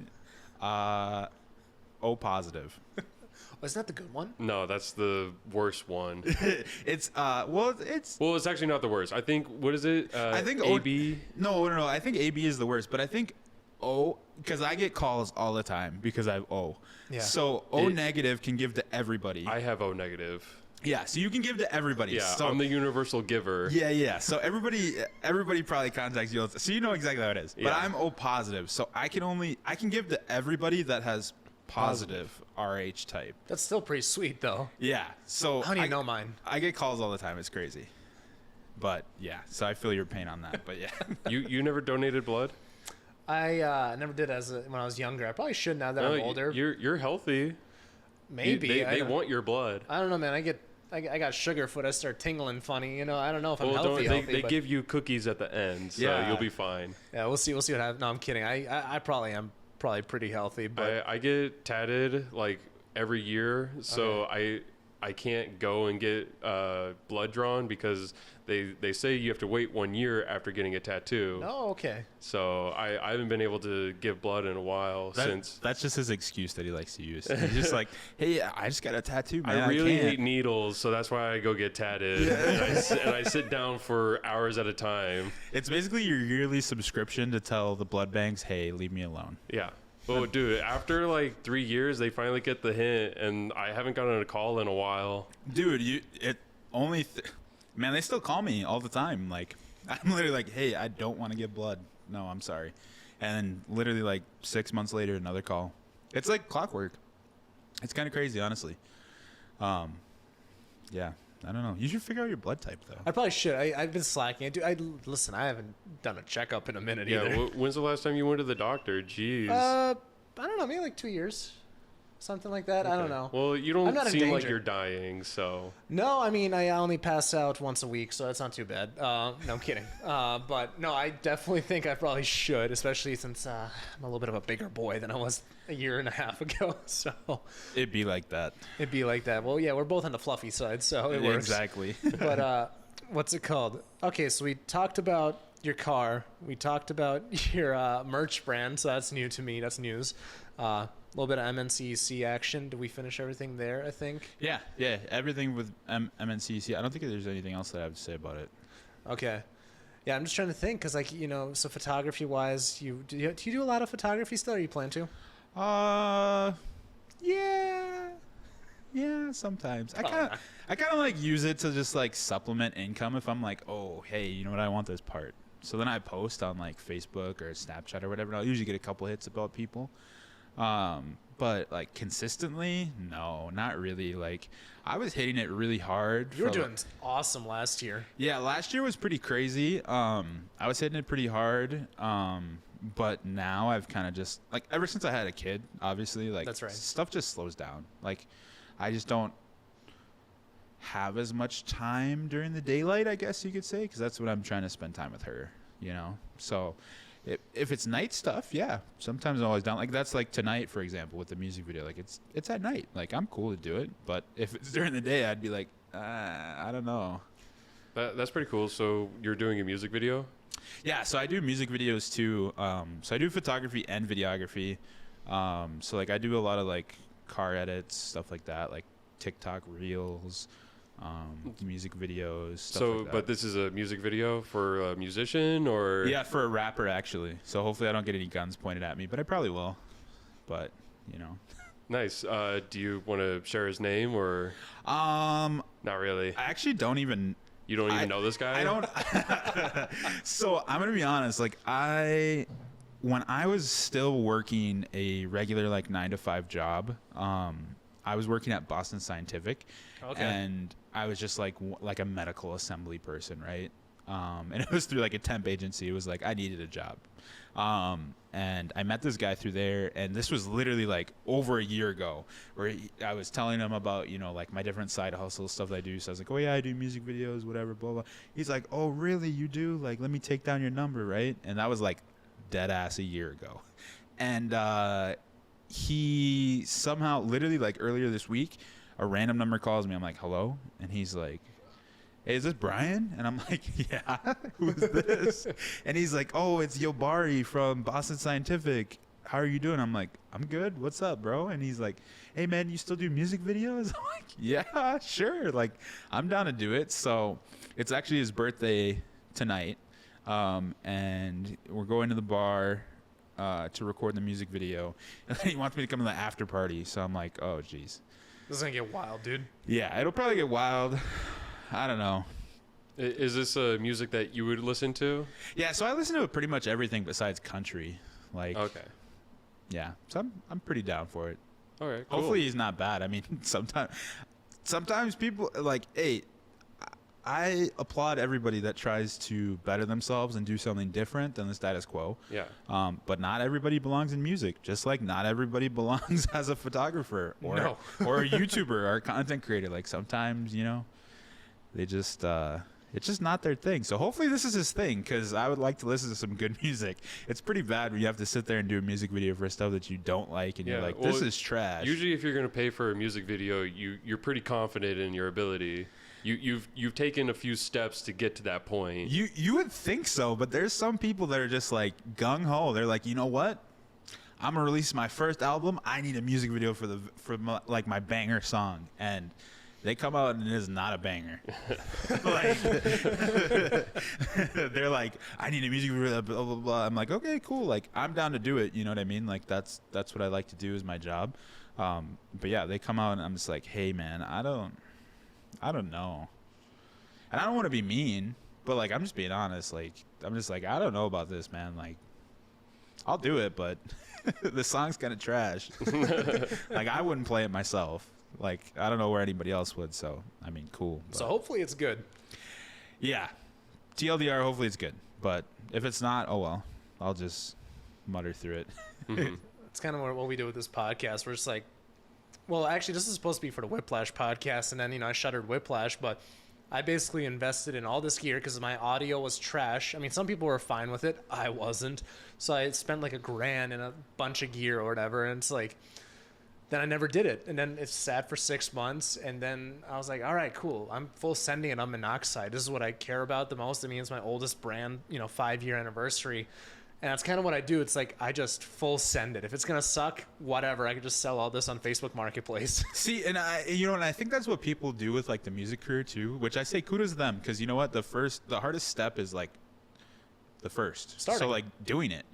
O positive. Oh, isn't that the good one? No, that's the worst one. It's Well, it's actually not the worst. I think, what is it? I think AB. No. I think AB is the worst, but I think O, because I get calls all the time because I have O. Yeah. So O negative can give to everybody. I have O negative. Yeah, so you can give to everybody. Yeah, so, I'm the universal giver. Yeah. So everybody probably contacts you. So you know exactly how it is. But Yeah. I'm O positive, so I can give to everybody that has positive RH type. That's still pretty sweet, though. Yeah. So How do you know mine? I get calls all the time. It's crazy. But yeah, so I feel your pain on that. But yeah. You never donated blood? I never did when I was younger. I probably should now that I'm older. You're healthy. Maybe. They want your blood. I don't know, man. I got sugar foot. I start tingling funny. I don't know if I'm Well, healthy. they but give you cookies at the end, so Yeah. you'll be fine. yeah, we'll see what happens. No, I'm kidding. I probably am pretty healthy, but I get tatted like every year, so I can't go and get blood drawn because they say you have to wait 1 year after getting a tattoo. oh, okay. So I haven't been able to give blood in a while since. That's just his excuse that he likes to use. He's just like, hey, I just got a tattoo, man. I really can't. hate needles, so that's why I go get tatted. And I sit down for hours at a time. It's basically your yearly subscription to tell the blood banks, hey, leave me alone. Yeah. Oh, dude, after like 3 years, they finally get the hint, and I haven't gotten a call in a while. Dude, man, they still call me all the time. Like, I'm literally like, hey, I don't want to give blood. No, I'm sorry. And literally like 6 months later, another call. It's like clockwork. It's kind of crazy, honestly. Yeah, I don't know. You should figure out your blood type, though. I probably should. I've been slacking. Listen, I haven't done a checkup in a minute Yeah, either. when's the last time you went to the doctor? Jeez. I don't know, maybe like 2 years, something like that. I don't know. Well, you I'm don't not in seem like danger. you're dying, so. No, I mean I only pass out once a week, so that's not too bad. No, I'm kidding. But no, I definitely think I probably should, especially since I'm a little bit of a bigger boy than I was a year and a half ago. So It'd be like that. it'd be like that. Well, yeah, we're both on the fluffy side, so it works. Exactly. But what's it called? Okay, so we talked about your car. We talked about your merch brand, so that's new to me. That's news. A little bit of MNCEC action. Did we finish everything there, I think? Yeah. Everything with MNCEC. I don't think there's anything else that I have to say about it. Okay. Yeah, I'm just trying to think because, so photography-wise, do you do a lot of photography still, or you plan to? Yeah, sometimes. I Oh, kind of like use it to just like supplement income if I'm like, oh, hey, you know what, I want this part. So then I post on like Facebook or Snapchat or whatever. And I'll usually get a couple hits about people. But like consistently, no, not really. Like I was hitting it really hard. You were doing awesome last year. Yeah, last year was pretty crazy. I was hitting it pretty hard. But now I've kind of just like ever since I had a kid, obviously, like That's right. stuff just slows down. Like I just don't have as much time during the daylight, I guess you could say, because that's what I'm trying to spend time with her, So if it's night stuff, yeah, sometimes I'm always down. Like that's like tonight, for example, with the music video. Like it's at night. Like I'm cool to do it, but if it's during the day, I'd be like, I don't know. That's pretty cool. So you're doing a music video? Yeah, so I do music videos too. So I do photography and videography. So like I do a lot of like car edits, stuff like that, like TikTok reels, music videos, stuff like that. But this is a music video for a musician, or? Yeah, for a rapper actually. So hopefully I don't get any guns pointed at me, but I probably will. But Nice. Do you want to share his name, or? Not really. I actually don't even. You don't even know this guy? I don't. So I'm gonna be honest. Like when I was still working a regular like 9-to-5 job, I was working at Boston Scientific, and I was just like a medical assembly person, right? And it was through like a temp agency. It was like I needed a job, and I met this guy through there, and this was literally like over a year ago, where I was telling him about like my different side hustle stuff that I do. So I was like, oh yeah, I do music videos, whatever, blah blah. He's like, oh really, you do? Like, let me take down your number, right? And that was like dead ass a year ago, and he somehow literally like earlier this week, a random number calls me. I'm like, hello, and he's like, hey, is this Brian? And I'm like, yeah, who is this? And he's like, oh, it's Yobari from Boston Scientific. how are you doing? I'm like, I'm good. What's up, bro? And he's like, hey, man, you still do music videos? I'm like, yeah, sure. Like, I'm down to do it. So it's actually his birthday tonight. And we're going to the bar to record the music video. And he wants me to come to the after party. So I'm like, oh, geez. This is going to get wild, dude. Yeah, it'll probably get wild. I don't know. Is this music that you would listen to? Yeah, so I listen to pretty much everything besides country. Like, Okay. Yeah, so I'm pretty down for it. All right. Cool. Hopefully he's not bad. I mean, sometimes people like, hey, I applaud everybody that tries to better themselves and do something different than the status quo. Yeah. But not everybody belongs in music, just like not everybody belongs as a photographer or or a YouTuber or a content creator. Like sometimes, you know, they just it's just not their thing. So hopefully this is his thing, because I would like to listen to some good music. It's pretty bad when you have to sit there and do a music video for stuff that you don't like, and you're like, this is trash. Usually if you're going to pay for a music video, you're pretty confident in your ability. You've taken a few steps to get to that point. You would think so, but there's some people that are just like gung-ho. They're like, you know what? I'm going to release my first album. I need a music video for my banger song. And they come out and it is not a banger. Like, they're like, I need a music video, blah, blah, blah. I'm like, okay, cool. Like, I'm down to do it. You know what I mean? Like, that's what I like to do is my job. But yeah, they come out and I'm just like, hey, man, I don't know. And I don't want to be mean, but like, I'm just being honest. Like, I'm just like, I don't know about this, man. Like, I'll do it, but the song's kind of trash. Like, I wouldn't play it myself. Like, I don't know where anybody else would, so, I mean, cool. But. So hopefully it's good. Yeah. TLDR, hopefully it's good. But if it's not, oh well. I'll just mutter through it. Mm-hmm. It's kind of what we do with this podcast. We're just like, well, actually, this is supposed to be for the Whiplash podcast, and then, you know, I shuttered Whiplash, but I basically invested in all this gear because my audio was trash. I mean, some people were fine with it. I wasn't. So I spent like $1,000 in a bunch of gear or whatever, and it's like, then I never did it. And then it sat for 6 months. And then I was like, all right, cool. I'm full sending it on monoxide. This is what I care about the most. I mean, it's my oldest brand, 5-year anniversary. And that's kind of what I do. It's like, I just full send it. If it's going to suck, whatever. I could just sell all this on Facebook Marketplace. See, and I think that's what people do with like the music career too, which I say kudos to them. Cause you know what? The hardest step is like the first. Starting. So like doing it,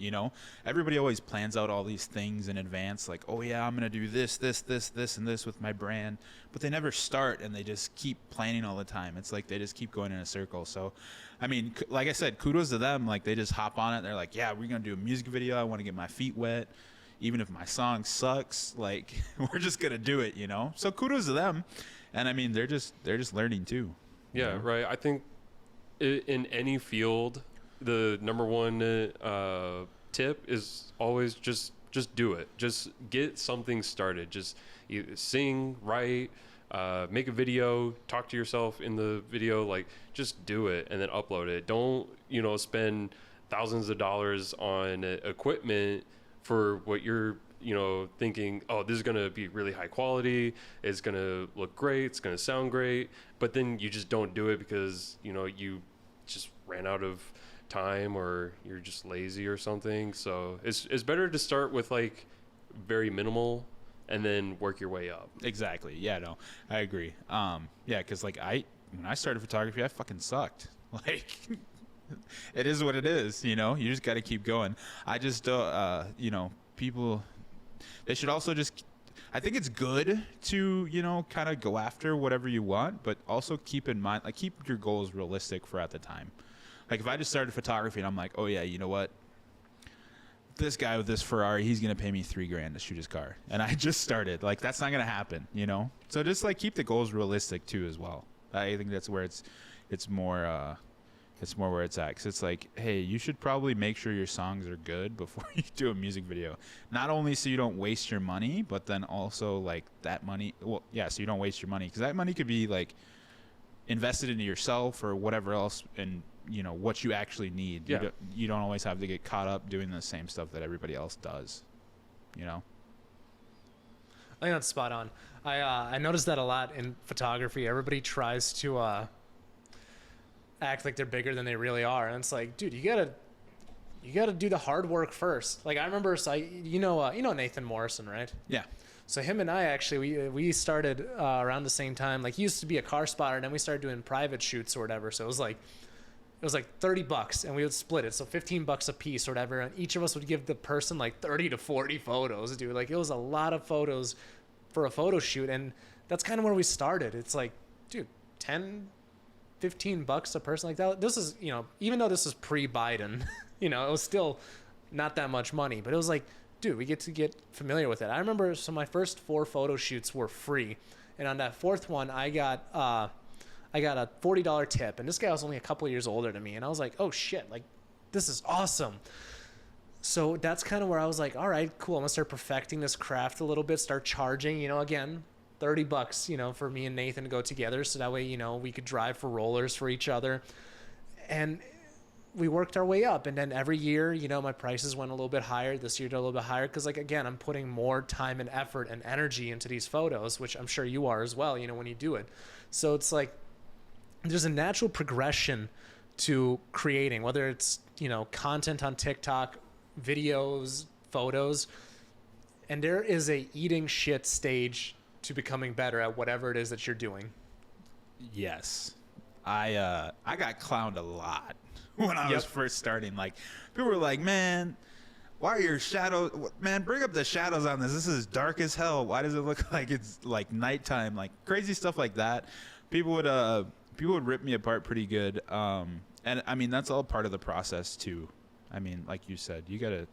everybody always plans out all these things in advance. Like, oh yeah, I'm going to do this, and this with my brand, but they never start and they just keep planning all the time. It's like, they just keep going in a circle. So, I mean, like I said, kudos to them. Like, they just hop on it. They're like, yeah, we're going to do a music video. I want to get my feet wet. Even if my song sucks, like, we're just going to do it, So kudos to them. And I mean, they're just learning too. Yeah, right. I think in any field, the number one tip is always just do it. Just get something started. Just either sing, write, make a video, talk to yourself in the video. Like, just do it and then upload it. Don't spend thousands of dollars on equipment for what you're thinking, oh, this is going to be really high quality, it's going to look great, it's going to sound great, but then you just don't do it because you just ran out of time or you're just lazy or something. So it's better to start with like very minimal and then work your way up. Exactly. Yeah, no, I agree. Yeah, because like when I started photography, I fucking sucked. Like, it is what it is. You just got to keep going. I just people, they should also just, I think it's good to kind of go after whatever you want, but also keep in mind, like, keep your goals realistic for at the time. Like, if I just started photography and I'm like, oh yeah, you know what, this guy with this Ferrari, he's gonna pay me $3,000 to shoot his car, and I just started, like, that's not gonna happen. So just like keep the goals realistic too as well. I think that's where it's more where it's at, because it's like, hey, you should probably make sure your songs are good before you do a music video. Not only so you don't waste your money, but then also like that money, well, yeah, so you don't waste your money, because that money could be like invested into yourself or whatever else, and what you actually need. Yeah. You don't always have to get caught up doing the same stuff that everybody else does. I think that's spot on. I noticed that a lot in photography. Everybody tries to act like they're bigger than they really are, and it's like, dude, you gotta you got to do the hard work first. Like I remember, so you know Nathan Morrison, right? Yeah. So him and I actually we started around the same time. Like he used to be a car spotter, and then we started doing private shoots or whatever. So it was like $30, and we would split it, so $15 a piece or whatever. And each of us would give the person like 30 to 40 photos, dude. Like it was a lot of photos for a photo shoot, and that's kind of where we started. It's like, dude, $10-15 a person like that. This is, even though this is pre-Biden, it was still not that much money, but it was like, dude, we get to get familiar with it. I remember, so my first 4 photo shoots were free, and on that 4th one, I got a $40 tip, and this guy was only a couple years older than me, and I was like, oh shit, like this is awesome. So that's kind of where I was like, all right, cool, I'm gonna start perfecting this craft a little bit, start charging, again, $30, for me and Nathan to go together, so that way, we could drive for rollers for each other. And we worked our way up, and then every year, my prices went a little bit higher. This year, they're a little bit higher because, like, again, I'm putting more time and effort and energy into these photos, which I'm sure you are as well, when you do it. So it's like there's a natural progression to creating, whether it's, content on TikTok, videos, photos, and there is a eating shit stage to becoming better at whatever it is that you're doing. Yes. I got clowned a lot when I was first starting. Like, people were like, man, why are your shadows, man, bring up the shadows on this. This is dark as hell. Why does it look like it's like nighttime? Like crazy stuff like that. People would rip me apart pretty good. And I mean, that's all part of the process too. I mean, like you said, you gotta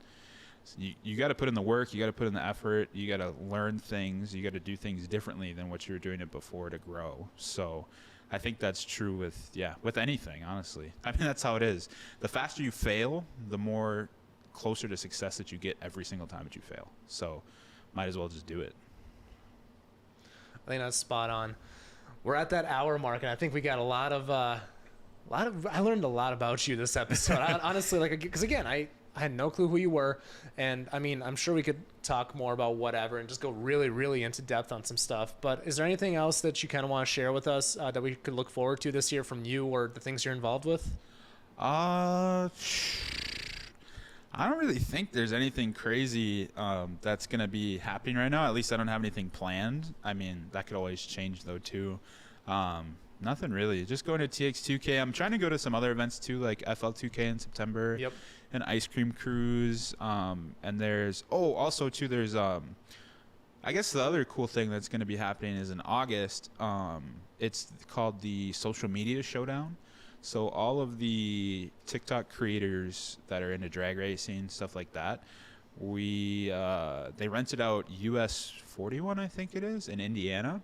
put in the work, you gotta put in the effort, you gotta learn things, you gotta do things differently than what you were doing it before to grow. So I think that's true with anything, honestly. I mean, that's how it is. The faster you fail, the more closer to success that you get every single time that you fail. So might as well just do it. I think that's spot on. We're at that hour mark, and I think we got a lot of I learned a lot about you this episode. Honestly, like, because again, I had no clue who you were, and I mean, I'm sure we could talk more about whatever and just go really, really into depth on some stuff. But is there anything else that you kind of want to share with us that we could look forward to this year from you or the things you're involved with? I don't really think there's anything crazy that's going to be happening right now. At least I don't have anything planned. I mean, that could always change, though, too. Nothing really. Just going to TX2K. I'm trying to go to some other events, too, like FL2K in September. Yep. And Ice Cream Cruise. And there's... Oh, also, too, there's... I guess the other cool thing that's going to be happening is in August. It's called the Social Media Showdown. So all of the TikTok creators that are into drag racing, stuff like that, they rented out US 41, I think it is, in Indiana,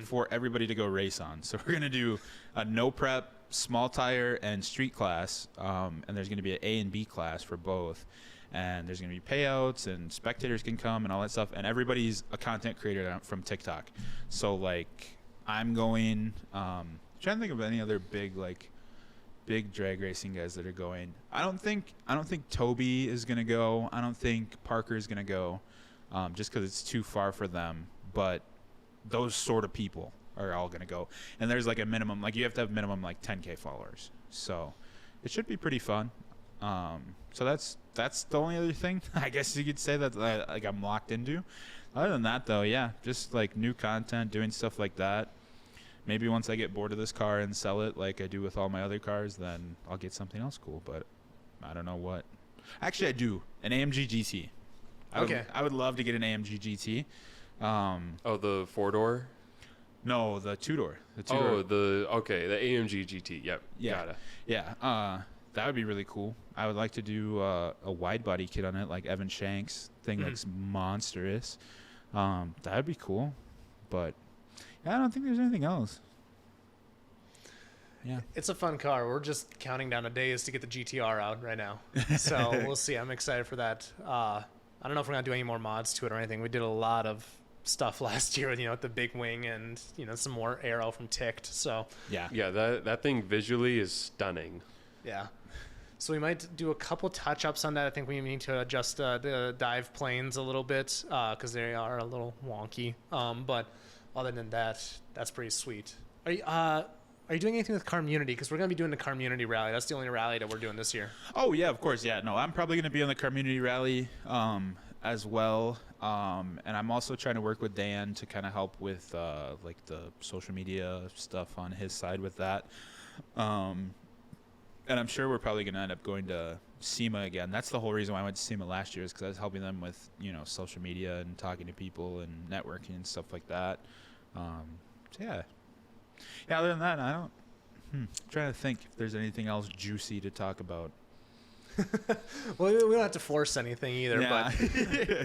for everybody to go race on. So we're going to do a no prep, small tire, and street class, and there's going to be an A and B class for both. And there's going to be payouts, and spectators can come and all that stuff. And everybody's a content creator from TikTok. So, like, I'm going, trying to think of any other big drag racing guys that are going. I don't think Toby is gonna go. I don't think Parker is gonna go, just because it's too far for them. But those sort of people are all gonna go. And there's like a minimum, like you have to have minimum like 10K followers. So it should be pretty fun. So that's the only other thing I guess you could say that like I'm locked into. Other than that, though, yeah, just like new content, doing stuff like that. Maybe once I get bored of this car and sell it like I do with all my other cars, then I'll get something else cool. But I don't know what. Actually, I do. An AMG GT. I would love to get an AMG GT. The 4-door? No, the 2-door. The 2-door. Oh, the AMG GT. Yep. Yeah. Got it. Yeah. That would be really cool. I would like to do a wide body kit on it, like Evan Shanks. Thing looks monstrous. That would be cool. But I don't think there's anything else. Yeah. It's a fun car. We're just counting down the days to get the GTR out right now. So we'll see. I'm excited for that. I don't know if we're going to do any more mods to it or anything. We did a lot of stuff last year, with the big wing and, some more aero from Ticked. So yeah, that thing visually is stunning. Yeah. So we might do a couple touch-ups on that. I think we need to adjust the dive planes a little bit because they are a little wonky. But other than that, that's pretty sweet. are you doing anything with Community? Because we're going to be doing the Community Rally. That's the only rally that we're doing this year. Oh, yeah, of course. Yeah, no, I'm probably going to be on the community rally as well. And I'm also trying to work with Dan to kind of help with like the social media stuff on his side with that. And I'm sure we're probably going to end up going to SEMA again. That's the whole reason why I went to SEMA last year, is because I was helping them with, social media and talking to people and networking and stuff like that. So yeah. Yeah, other than that, I don't. I'm trying to think if there's anything else juicy to talk about. Well, we don't have to force anything either, Yeah.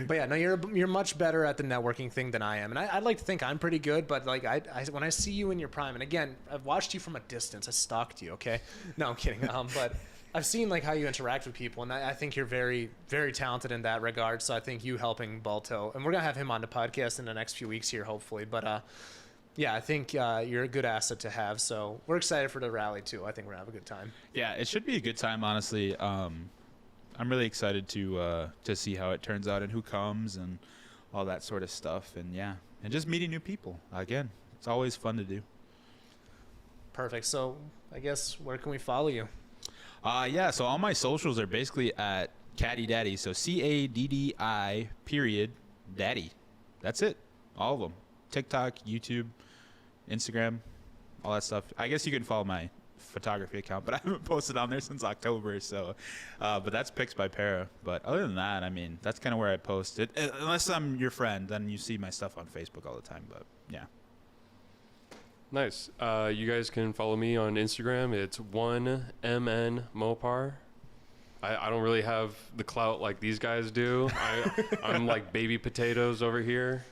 but yeah, no, you're much better at the networking thing than I am, and I'd like to think I'm pretty good, but like I when I see you in your prime, and again, I've watched you from a distance, I stalked you, okay? No, I'm kidding. But I've seen like how you interact with people, and I think you're very, very talented in that regard. So I think you helping Balto, and we're gonna have him on the podcast in the next few weeks here, hopefully. But yeah, I think you're a good asset to have. So we're excited for the rally too. I think we're gonna have a good time. Yeah, it should be a good time, honestly. I'm really excited to see how it turns out and who comes and all that sort of stuff. And yeah, and just meeting new people. Again, it's always fun to do. Perfect. So I guess where can we follow you? Yeah, so all my socials are basically at Caddi.Daddy. So CADDI period Daddy. That's it. All of them. TikTok, YouTube, Instagram, all that stuff. I guess you can follow my photography account, but I haven't posted on there since October. So, but that's pics by Para. But other than that, I mean, that's kind of where I post it. Unless I'm your friend, then you see my stuff on Facebook all the time. But yeah. Nice. You guys can follow me on Instagram. It's 1MNMopar. I don't really have the clout like these guys do. I'm like baby potatoes over here.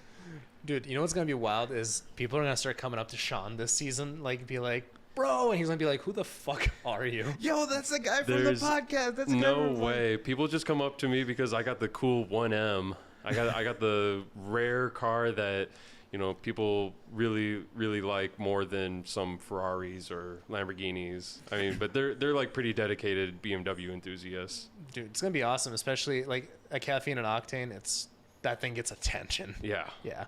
Dude, you know what's going to be wild is people are going to start coming up to Sean this season, like, be like, bro, and he's going to be like, who the fuck are you? Yo, that's the guy from the podcast. That's no way. People just come up to me because I got the cool 1M. I got the rare car that, people really, really like more than some Ferraris or Lamborghinis. I mean, but they're like pretty dedicated BMW enthusiasts. Dude, it's going to be awesome, especially like a Caffeine and Octane. That thing gets attention. Yeah. Yeah.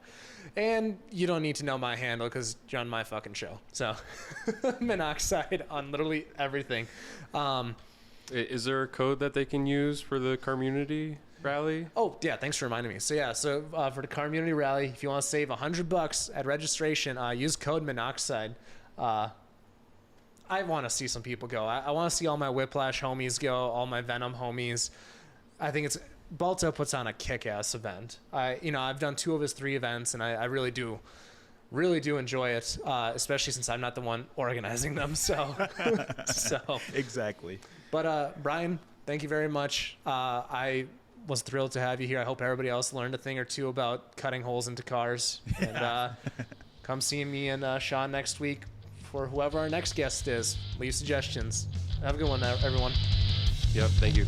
And you don't need to know my handle because you're on my fucking show. So, monoxide on literally everything. Is there a code that they can use for the community rally? Oh, yeah. Thanks for reminding me. So, yeah. So, for the community rally, if you want to save $100 at registration, use code monoxide. I want to see some people go. I want to see all my Whiplash homies go, all my Venom homies. I think Balto puts on a kick-ass event. I've done 2 of his 3 events, and I really do enjoy it, especially since I'm not the one organizing them. So, Exactly. But Brian, thank you very much. I was thrilled to have you here. I hope everybody else learned a thing or two about cutting holes into cars. And come see me and Sean next week for whoever our next guest is. Leave suggestions. Have a good one, everyone. Yep. Thank you.